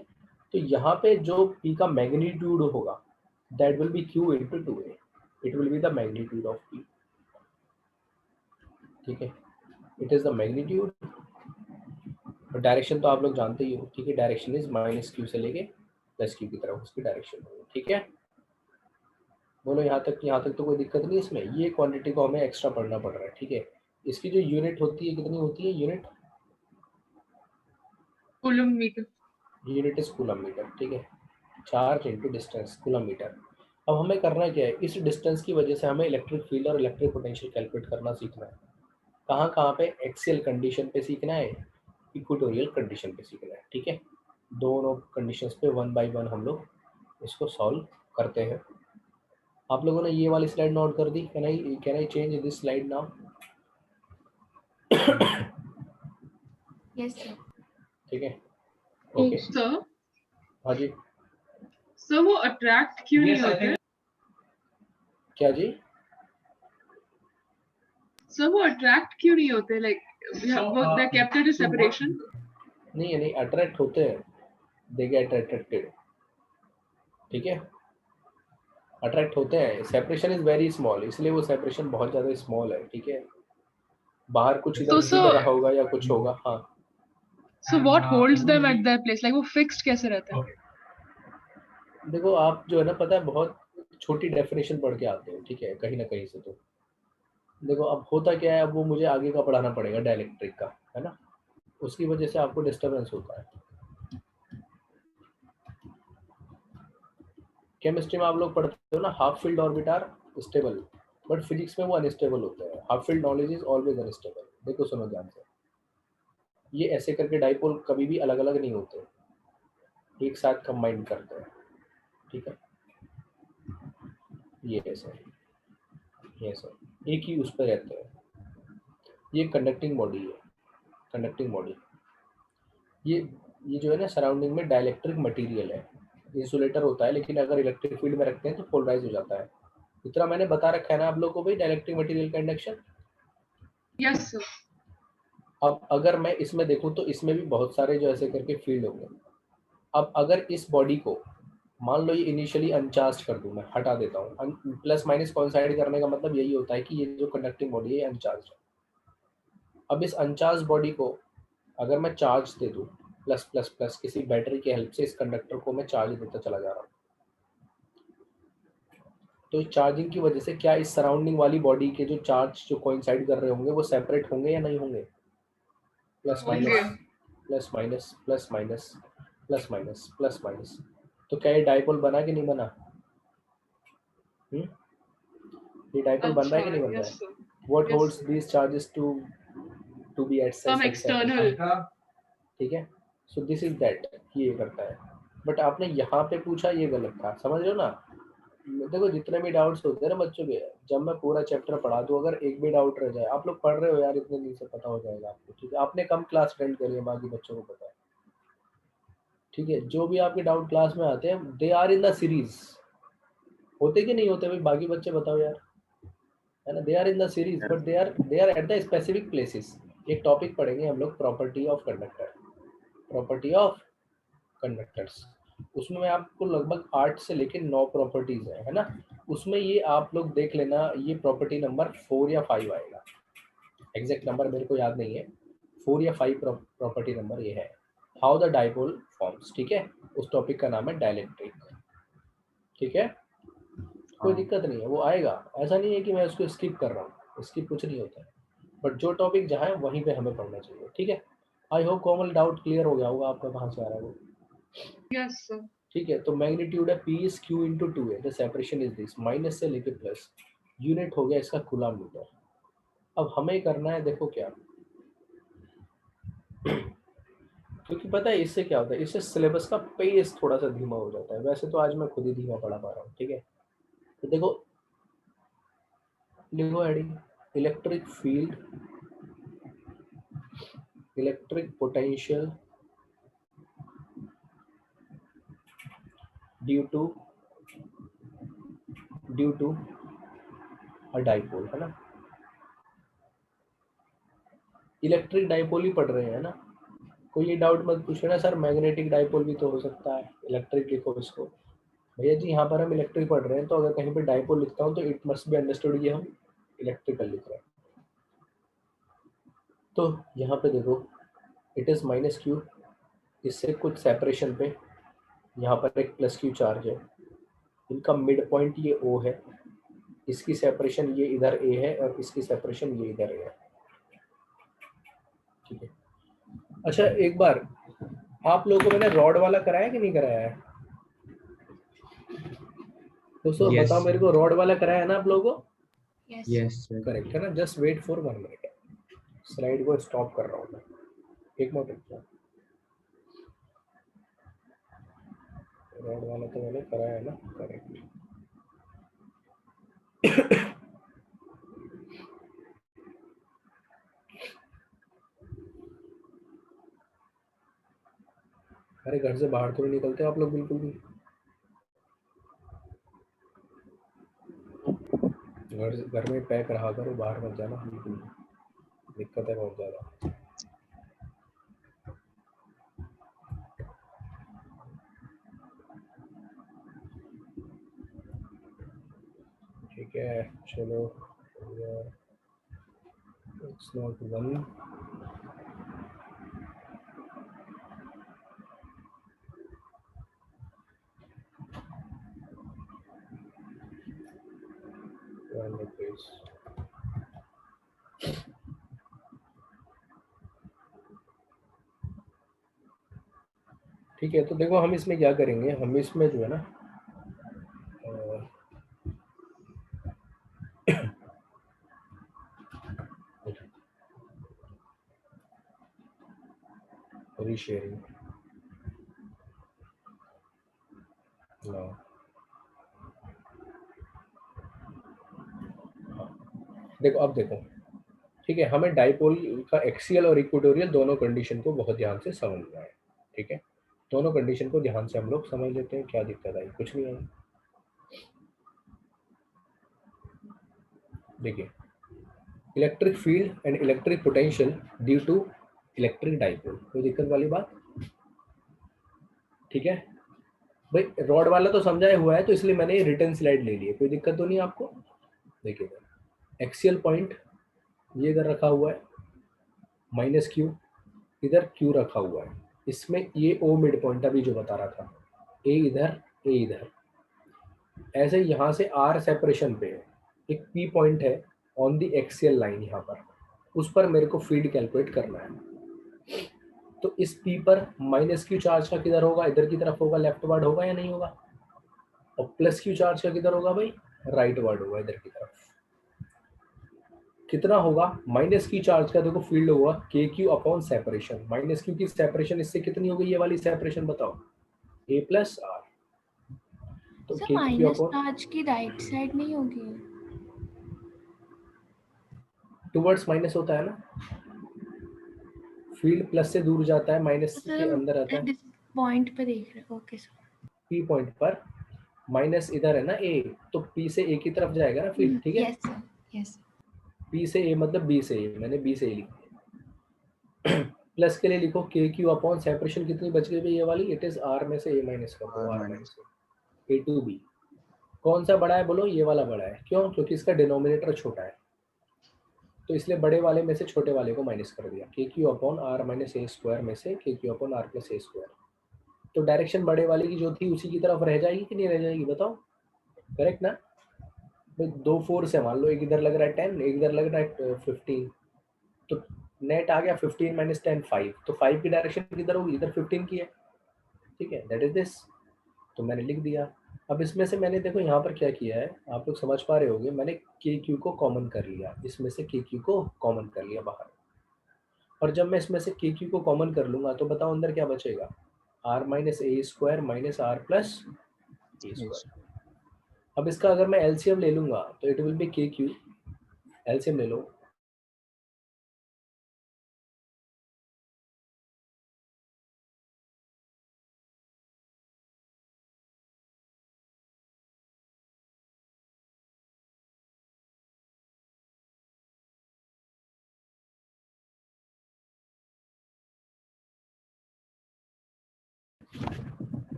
तो यहाँ पे जो P का मैग्नीट्यूड होगा that will be Q into 2A, it will be the magnitude of P, ठीक है। इट इज द मैग्नीट्यूड, और डायरेक्शन तो आप लोग जानते ही हो, ठीक है। डायरेक्शन इज -Q से लेके +Q की तरफ उसकी डायरेक्शन होगी, ठीक है। बोलो यहाँ तक तो कोई दिक्कत नहीं इसमें। ये क्वांटिटी को हमें एक्स्ट्रा पढ़ना पड़ रहा है, ठीक है। इसकी जो यूनिट होती है कितनी होती है unit? Coulomb metre. Unit is coulomb metre, ठीक है। Charge into distance coulomb metre. अब हमें करना क्या है, इस डिस्टेंस की वजह से हमें इलेक्ट्रिक फील्ड और इलेक्ट्रिक पोटेंशियल कैलकुलेट करना सीखना है। कहाँ कहाँ पे? एक्सियल कंडीशन पे सीखना है, इक्वेटोरियल कंडीशन पे सीखना है, ठीक है। दोनों कंडीशंस पे 1 बाय 1 हम लोग इसको सॉल्व करते हैं। आप लोगों ने ये वाली स्लाइड नोट कर दी? Can I change this slide now? Yes sir. ठीक है, ओके। सर हाँ जी, सर वो अट्रैक्ट क्यों नहीं होते? क्या जी? सर वो अट्रैक्ट क्यों नहीं होते? Like they kept at a separation. नहीं अट्रैक्ट होते हैं, दे गेट अट्रैक्टेड, ठीक है। अट्रैक्ट होते हैं, सेपरेशन इज वेरी स्मॉल, इसलिए वो सेपरेशन बहुत ज़्यादा स्मॉल है, ठीक है। बाहर कुछ इधर तो हिल रहा होगा या कुछ होगा, हाँ। So what holds them at that place? Like वो फिक्स्ड कैसे रहता है? देखो आप जो है ना, पता है बहुत छोटी डेफिनेशन पढ़ के आते हो, ठीक है, कहीं ना कहीं से। तो देखो अब होता क्या है, अब वो मुझे आगे का पढ़ाना पड़ेगा डाइलेक्ट्रिक का, है ना, उसकी वजह से आपको डिस्टर्बेंस होता है। केमिस्ट्री में आप लोग पढ़ते हो ना, half field orbiter stable, but physics में वो अनस्टेबल होते हैं। Half field knowledge is always unstable. देखो सुनो ध्यान से, ये ऐसे करके डाइपोल कभी भी अलग अलग नहीं होते, एक साथ कंबाइन करते हैं, ठीक है। ये ऐसे एक ही उस पर रहते हैं। ये कंडक्टिंग बॉडी है, कंडक्टिंग बॉडी। ये जो है ना सराउंडिंग में डाइलेक्ट्रिक मटेरियल है, इंसुलेटर होता है, लेकिन अगर इलेक्ट्रिक फील्ड में रखते हैं तो पोलराइज हो जाता है। इतना मैंने बता रखा है ना आप लोगों को भाई, डाइलेक्ट्रिक मटेरियल का इंडक्शन। Yes sir. अब अगर मैं इसमें देखूं तो इसमें भी बहुत सारे जो ऐसे करके फील्ड होंगे। अब अगर इस बॉडी को मान लो ये इनिशियली अनचार्ज कर दूं, मैं हटा देता हूँ, प्लस माइनस कोइंसाइड करने का मतलब यही होता है कि ये जो कंडक्टिंग बॉडी है अनचार्ज है। अब इस अनचार्ज बॉडी को अगर मैं चार्ज दे दूं प्लस प्लस प्लस, किसी बैटरी की हेल्प से इस कंडक्टर को मैं चार्ज देता चला जा रहा हूँ, तो इस चार्जिंग की वजह से क्या इस सराउंडिंग वाली बॉडी के जो चार्ज जो कोइंसाइड कर रहे होंगे वो सेपरेट होंगे या नहीं होंगे? Plus minus plus minus plus minus plus minus plus minus. तो क्या ये डाइपोल बना कि नहीं बना? ये डाइपोल बन रहा है कि नहीं बन रहा है? What holds these charges to be at some external. ठीक है, सो दिस इज दैट, ये करता है। बट आपने यहाँ पे पूछा ये गलत था, समझ रहे हो ना। देखो जितने भी डाउट्स होते हैं ना बच्चों के, जब मैं पूरा चैप्टर पढ़ा दूँ अगर एक भी डाउट रह जाए, आप लोग पढ़ रहे हो यार, इतने दिन से पता हो जाएगा आपको, ठीक है। आपने कम क्लास अटेंड करी है, बाकी बच्चों को पता है, ठीक है। जो भी आपके डाउट क्लास में आते हैं they are in the series, होते कि नहीं होते भाई, बाकी बच्चे बताओ यार, है ना। They are in the series but they are at the specific places. एक टॉपिक पढ़ेंगे हम लोग, property of conductor, property of conductors. उसमें मैं आपको लगभग 8 से लेकर 9 प्रॉपर्टीज है ना। उसमें ये आप लोग देख लेना, ये प्रॉपर्टी नंबर 4 या 5 आएगा, एग्जैक्ट नंबर मेरे को याद नहीं है, 4 या 5 प्रॉपर्टी नंबर ये है, हाउ द डाइपोल फॉर्म्स, ठीक है। उस टॉपिक का नाम है डाइलेक्ट्रिक, ठीक है। कोई दिक्कत नहीं है, वो आएगा, ऐसा नहीं है कि मैं उसको स्किप कर रहा हूँ, स्किप कुछ नहीं होता है, बट जो टॉपिक जहाँ है वहीं पे हमें पढ़ना चाहिए, ठीक है। I hope common doubt clear हो गया होगा आपका, कहाँ से आ रहा है वो। Yes sir. ठीक है, तो मैग्नीट्यूड है P इज Q इंटू 2 है, the separation is this, minus से लेके प्लस, यूनिट हो गया इसका कूलम मीटर। अब हमें करना है, देखो क्या, क्योंकि पता है इससे क्या होता है, इससे सिलेबस का पेस थोड़ा सा धीमा हो जाता है। वैसे तो आज मैं खुद ही धीमा पढ़ा पा रहा हूँ, ठीक है। तो देखो लिखो heading, electric field, electric potential due to a dipole, है ना। इलेक्ट्रिक डाइपोल ही पढ़ रहे हैं ना, कोई ये डाउट मत पूछो ना सर, मैग्नेटिक डाइपोल भी तो हो सकता है, इलेक्ट्रिक लिखो इसको। भैया जी यहाँ पर हम इलेक्ट्रिक पढ़ रहे हैं, तो अगर कहीं पे डाइपोल लिखता हूँ तो इट मस्ट बी अंडरस्टूड ये हम इलेक्ट्रिकल लिख रहे हैं। तो यहाँ पे देखो इट इज़ माइनस क्यू, इससे कुछ सेपरेशन पे यहाँ पर एक प्लस क्यू चार्ज है, इनका मिड पॉइंट ये ओ है, इसकी सेपरेशन ये इधर ए है और इसकी सेपरेशन ये इधर ए है, ठीक है। अच्छा एक बार आप लोगों को मैंने रॉड वाला कराया कि नहीं कराया है दोस्तों? Yes, बताओ मेरे को, रॉड वाला कराया है ना आप लोगों को? yes sir. करेक्ट है ना? Just wait for 1 minute, slide को स्टॉप कर रहा हूँ मैं, एक मिनट। रॉड वाला तो मैंने कराया है ना? करेक्ट। अरे घर से बाहर तो नहीं निकलते आप लोग बिल्कुल भी? घर में पैक रहा करो, बाहर मत जाना बिल्कुल, दिक्कत है बहुत ज़्यादा। ठीक है चलो, इट्स नॉट 1। ठीक है, तो देखो हम इसमें क्या करेंगे, हम इसमें जो है ना रीशेयरिंग, देखो अब देखो, ठीक है, हमें डाइपोल का एक्सियल और इक्वेटोरियल दोनों कंडीशन को बहुत ध्यान से समझना है, ठीक है। दोनों कंडीशन को ध्यान से हम लोग समझ लेते हैं, क्या दिक्कत आई? कुछ नहीं आई। देखिए, electric field and electric potential due to electric dipole, कोई दिक्कत वाली बात? ठीक है भाई, रॉड वाला तो समझाया हुआ है, तो इसलिए मैंने रिटर्न स्लाइड ले ली है, कोई दिक्कत तो नहीं आपको? देखिए एक्सियल पॉइंट ये इधर रखा हुआ है, माइनस क्यू, इधर क्यू रखा हुआ है, इसमें ये ओ मिड पॉइंट अभी जो बता रहा था, ए इधर ए इधर, ऐसे यहाँ से आर सेपरेशन पे है, एक पी पॉइंट है ऑन द एक्सियल लाइन, यहाँ पर उस पर मेरे को फील्ड कैलकुलेट करना है। तो इस पी पर माइनस क्यू चार्ज का किधर होगा? इधर की तरफ होगा, लेफ्ट वर्ड होगा या नहीं होगा? और प्लस क्यू चार्ज का किधर होगा भाई? राइट वर्ड होगा, इधर की तरफ। कितना होगा माइनस क्यू चार्ज का? देखो फील्ड होगा के Q upon separation, minus Q की सेपरेशन इससे कितनी होगी? ये वाली सेपरेशन बताओ, ए प्लस आर, तो सर के क्यू माइनस अपॉन चार्ज की राइट साइड नहीं होगी? टुवर्ड्स माइनस होता है ना, फील्ड प्लस से दूर जाता है, माइनस के अंदर आता है। पॉइंट पे देख रहे हो? Okay sir. पी पॉइंट पर माइनस इधर है ना ए, तो पी से ए की तरफ जाएगा ना फील्ड, ठीक है। Yes sir, yes. पी से ए मतलब बी से ए, मैंने बी से ए लिखा। प्लस के लिए लिखो के क्यू अपॉन सेपरेशन कितनी बच गई भाई ये वाली? इट इज आर में से ए माइनस कर दो, R minus A to be. कौन सा बड़ा है बोलो? ये वाला बड़ा है। क्यों? क्योंकि इसका डिनोमिनेटर छोटा है, तो इसलिए बड़े वाले में से छोटे वाले को माइनस कर दिया। K Q upon R minus A square में से K Q upon R plus A square, तो डायरेक्शन बड़े वाले की जो थी उसी की तरफ रह जाएगी कि नहीं रह जाएगी बताओ? करेक्ट ना भाई? 2 फोर्स है, मान लो एक इधर लग रहा है 10, एक इधर लग रहा है 15, तो नेट आ गया 15 माइनस 10 5, तो 5 की डायरेक्शन किधर होगी? इधर 15 की है, ठीक है। दैट इज दिस, तो मैंने लिख दिया। अब इसमें से मैंने देखो यहाँ पर क्या किया है, आप लोग समझ पा रहे होंगे, मैंने के क्यू को कॉमन कर लिया, इसमें से के क्यू को कॉमन कर लिया बाहर, और जब मैं इसमें से के क्यू को कॉमन कर लूंगा तो बताओ अंदर क्या बचेगा? R minus A square minus R plus A square. अब इसका अगर मैं एलसीएम ले लूंगा तो it will be K Q, LCM ले लो,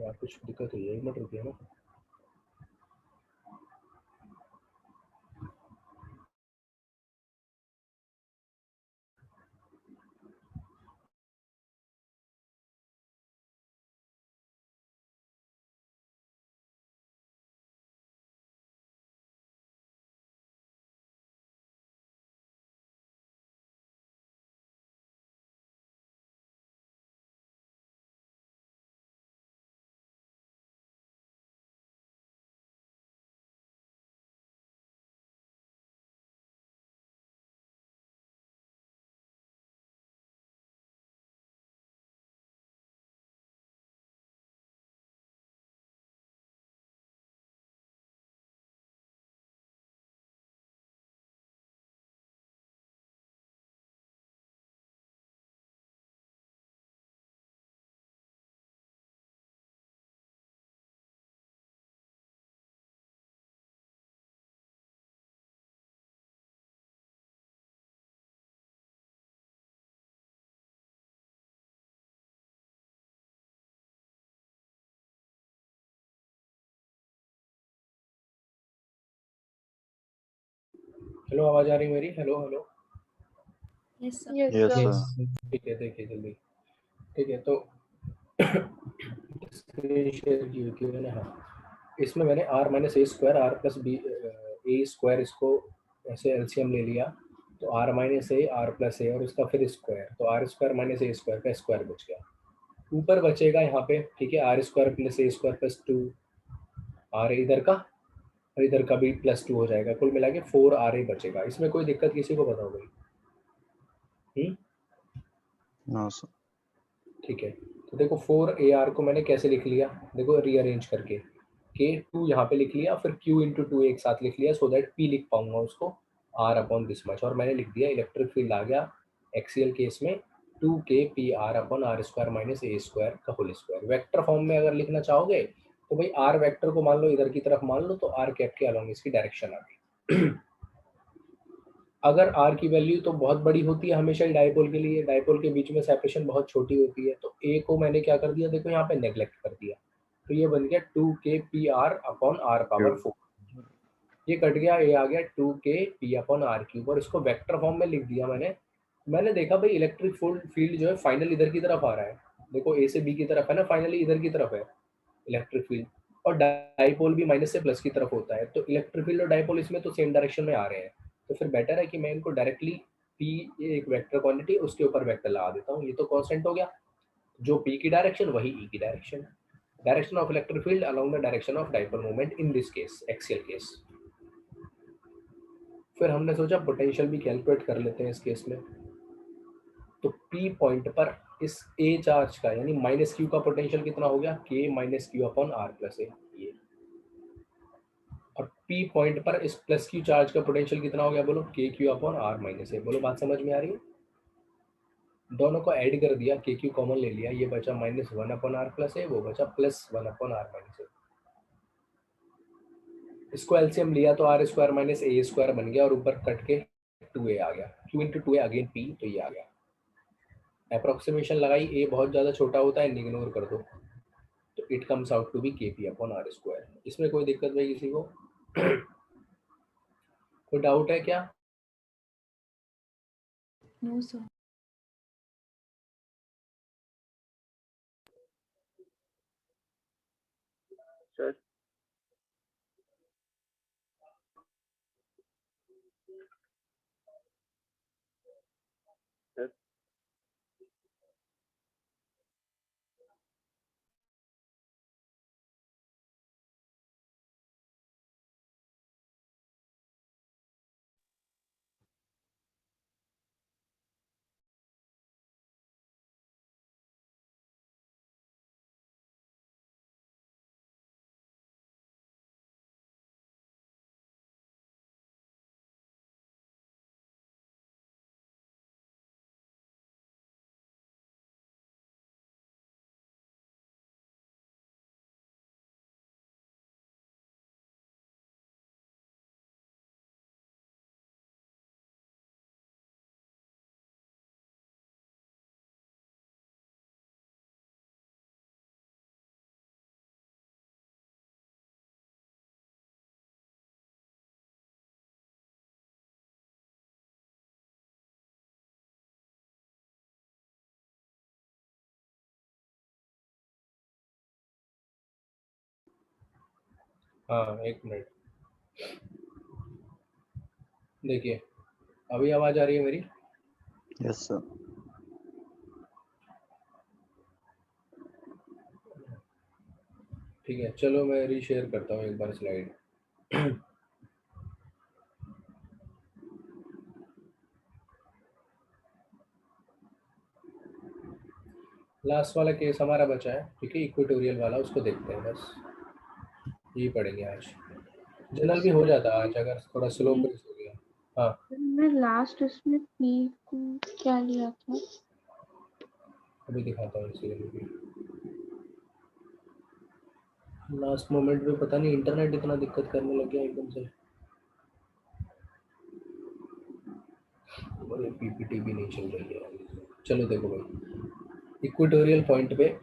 यार कुछ दिक्कत हुई है, एक मिनट रुकिए ना। हेलो, आवाज आ रही है मेरी? Hello hello. Yes sir. Yes yes sir. Sir. ठीक है, देखिए जल्दी। ठीक है, तो स्क्रीन शेयर की हुई थी मैंने। हाँ, इसमें मैंने R minus A square R plus B A square, इसको ऐसे एलसीएम ले लिया, तो R minus A R plus A और इसका फिर स्क्वायर, तो R square minus A square का स्क्वायर बच गया। ऊपर बचेगा यहाँ पे, ठीक है, R square plus A square plus 2 R इधर का और इधर का भी प्लस 2 हो जाएगा, कुल मिला के 4 आर ए बचेगा। इसमें कोई दिक्कत किसी को बताओ भाई? No sir. ठीक है, तो देखो 4 ए आर को मैंने कैसे लिख लिया, देखो रीअरेंज करके, के 2 यहाँ पे लिख लिया, फिर क्यू इंटू टू एक साथ लिख लिया, सो दैट पी लिख पाऊंगा उसको आर अपॉन दिस मच, और मैंने लिख दिया इलेक्ट्रिक फील्ड आ गया एक्सियल केस में 2 K P R upon R square minus A square का होल स्क्वायर। वेक्टर फॉर्म में अगर लिखना चाहोगे तो भाई आर वेक्टर को मान लो इधर की तरफ मान लो, तो आर कैप के अलॉन्ग इसकी डायरेक्शन आ गई। अगर आर की वैल्यू तो बहुत बड़ी होती है हमेशा ही डायपोल के लिए, डायपोल के बीच में सेपरेशन बहुत छोटी होती है, तो ए को मैंने क्या कर दिया, देखो यहाँ पे नेग्लेक्ट कर दिया, तो ये बन गया 2 K P R upon R power 4, ये कट गया, ए आ गया 2 K P upon are cube, और इसको वेक्टर फॉर्म में लिख दिया मैंने। मैंने देखा भाई इलेक्ट्रिक फील्ड जो है फाइनल इधर की तरफ आ रहा है, देखो ए से बी की तरफ है ना, फाइनली इधर की तरफ है इलेक्ट्रिक फील्ड, और डाइपोल भी माइनस से प्लस की तरफ होता है, तो इलेक्ट्रिक फील्ड और डाइपोल इसमें तो सेम डायरेक्शन में आ रहे हैं, तो फिर बेटर है कि मैं इनको डायरेक्टली पी, एक वेक्टर क्वांटिटी उसके ऊपर वेक्टर लगा देता हूँ, ये तो कांस्टेंट हो गया, जो पी की डायरेक्शन वही ई की direction, direction of electric field along the direction of dipole movement in this case axial case. फिर हमने सोचा पोटेंशियल भी कैलकुलेट कर लेते हैं इस केस में, तो पी पॉइंट पर इस ए चार्ज का यानी माइनस क्यू का पोटेंशियल कितना हो गया, K minus Q upon R plus A, ये, और पी पॉइंट पर इस प्लस क्यू चार्ज का पोटेंशियल कितना हो गया, बोलो K Q upon R minus A, बोलो बात समझ में आ रही है? दोनों को ऐड कर दिया, के क्यू कॉमन ले लिया, ये बचा minus 1 upon R plus A, वो बचा plus 1 upon R minus A, इसको एलसीएम लिया तो R square minus A square बन गया, और ऊपर कट के 2a आ गया, q इंटू टू ए अगेन p, तो ये आ गया। अप्रोक्सीमेशन लगाई, ए बहुत ज़्यादा छोटा होता है, इग्नोर कर दो, तो it comes out to be K P upon R square. इसमें कोई दिक्कत नहीं किसी को? कोई डाउट है क्या? No sir. सर सर हाँ, एक मिनट देखिए, अभी आवाज आ रही है मेरी? Yes sir. ठीक है, चलो मैं रीशेयर करता हूँ एक बार स्लाइड। लास्ट वाला केस हमारा बचा है, ठीक है, इक्वेटोरियल वाला, उसको देखते हैं बस, यही पढ़ेंगे आज। जनरल भी हो जाता है आज अगर थोड़ा स्लो पेस हो गया। हाँ, मैं लास्ट उसमें पी को क्या लिया था? अभी दिखाता हूँ इसी भी। लास्ट मोमेंट में पता नहीं इंटरनेट इतना दिक्कत करने लग गया एकदम से, और पीपीटी भी नहीं चल रही है। चलो देखो भाई, इक्वेटोरियल पॉइंट पे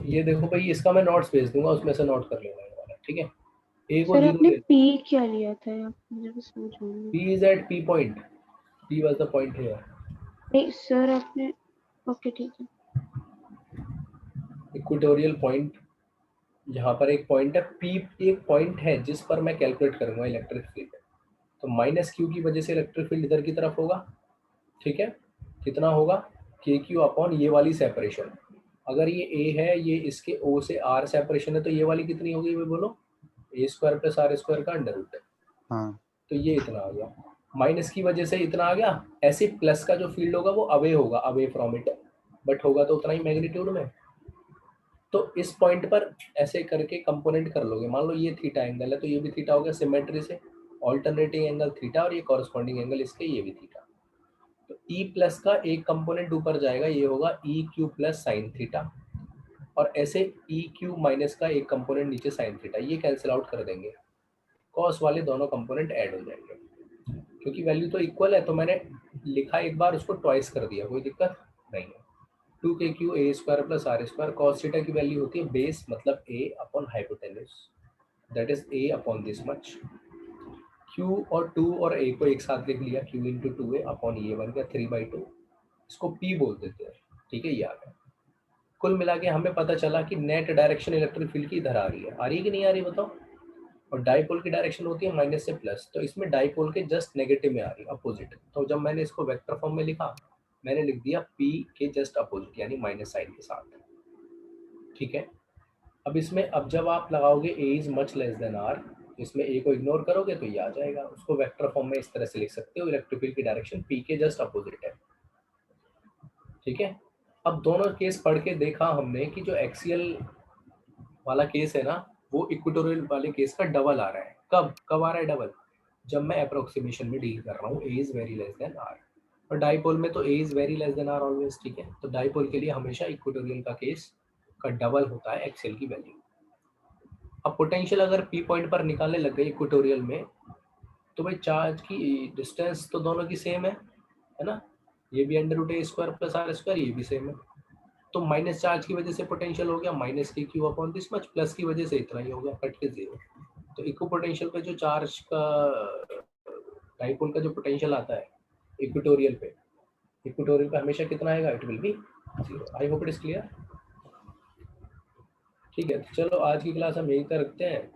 ये देखो भाई, इसका मैं नोट्स भेज दूंगा, उसमें से नोट कर लेना ये वाला, ठीक है। ए को सर जीरो आपने ले, पी क्या लिया था? मुझे बस वो जानना P is at P point, P was the point here। नहीं सर आपने, ओके ठीक है। इक्वेटोरियल पॉइंट, यहाँ पर एक पॉइंट है P, एक पॉइंट है जिस पर मैं कैलकुलेट करूंगा इलेक्ट्रिक फील्ड, तो माइनस क्यू की वजह से इलेक्ट्रिक फील्ड इधर की तरफ होगा, ठीक है। कितना होगा? के क्यू अपॉन ये वाली सेपरेशन, अगर ये A है, ये इसके O से R सेपरेशन है, तो ये वाली कितनी होगी वो बोलो? A square plus R square का अंडर रूट है, हाँ तो ये इतना आ गया। माइनस की वजह से इतना आ गया, ऐसे प्लस का जो फील्ड होगा वो अवे होगा, अवे फ्रॉम इट, बट होगा तो उतना ही मैग्नीट्यूड में। तो इस पॉइंट पर ऐसे करके कंपोनेंट कर लोगे, मान लो ये थीटा एंगल है तो ये भी थीटा हो गया सिमेट्री से, ऑल्टरनेटिंग एंगल थीटा, और ये कॉरस्पॉन्डिंग एंगल इसके, ये भी थीटा। तो ई प्लस का एक कंपोनेंट ऊपर जाएगा, ये होगा E Q plus sine theta, और ऐसे ई क्यू माइनस का एक कंपोनेंट नीचे साइन थीटा, ये कैंसिल आउट कर देंगे, कॉस वाले दोनों कंपोनेंट ऐड हो जाएंगे, क्योंकि वैल्यू तो इक्वल है, तो मैंने लिखा एक बार, उसको ट्वाइस कर दिया, कोई दिक्कत नहीं है। 2k a square plus R square, cos theta की वैल्यू होती है बेस, मतलब a upon hypotenuse, that is a upon this much. q और 2 और a को एक साथ लिख लिया, q इंटू 2a अपॉन ये बन गया 3/2, इसको p बोल देते हैं, ठीक है, ये आ गया। कुल मिला के हमें पता चला कि नेट डायरेक्शन इलेक्ट्रिक फील्ड की इधर आ रही है कि नहीं आ रही बताओ? और डाइपोल की डायरेक्शन होती है माइनस से प्लस, तो इसमें डाइपोल के जस्ट नेगेटिव में आ रही है, अपोजिट। तो जब मैंने इसको वेक्टर फॉर्म में लिखा, मैंने लिख दिया p के जस्ट अपोजिट, यानी माइनस साइन के साथ, ठीक है। अब इसमें, अब जब आप लगाओगे a is much less than r, इसमें a को इग्नोर करोगे तो ये आ जाएगा, उसको वेक्टर फॉर्म में इस तरह से लिख सकते हो, इलेक्ट्रिक फील्ड की डायरेक्शन p के जस्ट अपोजिट है, ठीक है। अब दोनों केस पढ़ के देखा हमने कि जो एक्सियल वाला केस है ना, वो इक्वेटोरियल वाले केस का डबल आ रहा है। कब कब आ रहा है डबल? जब मैं अप्रोक्सीमेशन में डील कर रहा हूँ, a is very less than r, और डाइपोल में तो a is very less than r always, ठीक है। तो डाइपोल के लिए हमेशा इक्वेटोरियल का केस का डबल होता है एक्सियल की वैल्यू। अब पोटेंशियल अगर p पॉइंट पर निकालने लग गए इक्वेटोरियल में, तो भाई चार्ज की डिस्टेंस तो दोनों की सेम है ना, ये भी under root a square plus r square, ये भी सेम है, तो माइनस चार्ज की वजह से पोटेंशियल हो गया माइनस के Q upon this much, plus की वजह से इतना ही हो गया, कट के जीरो। तो इक्व पोटेंशियल पे जो चार्ज का, डाइपोल का जो पोटेंशियल आता है इक्वेटोरियल पे हमेशा कितना आएगा? It will B zero. I hope it is clear. ठीक है, तो चलो आज की क्लास हम यहीं तक रखते हैं।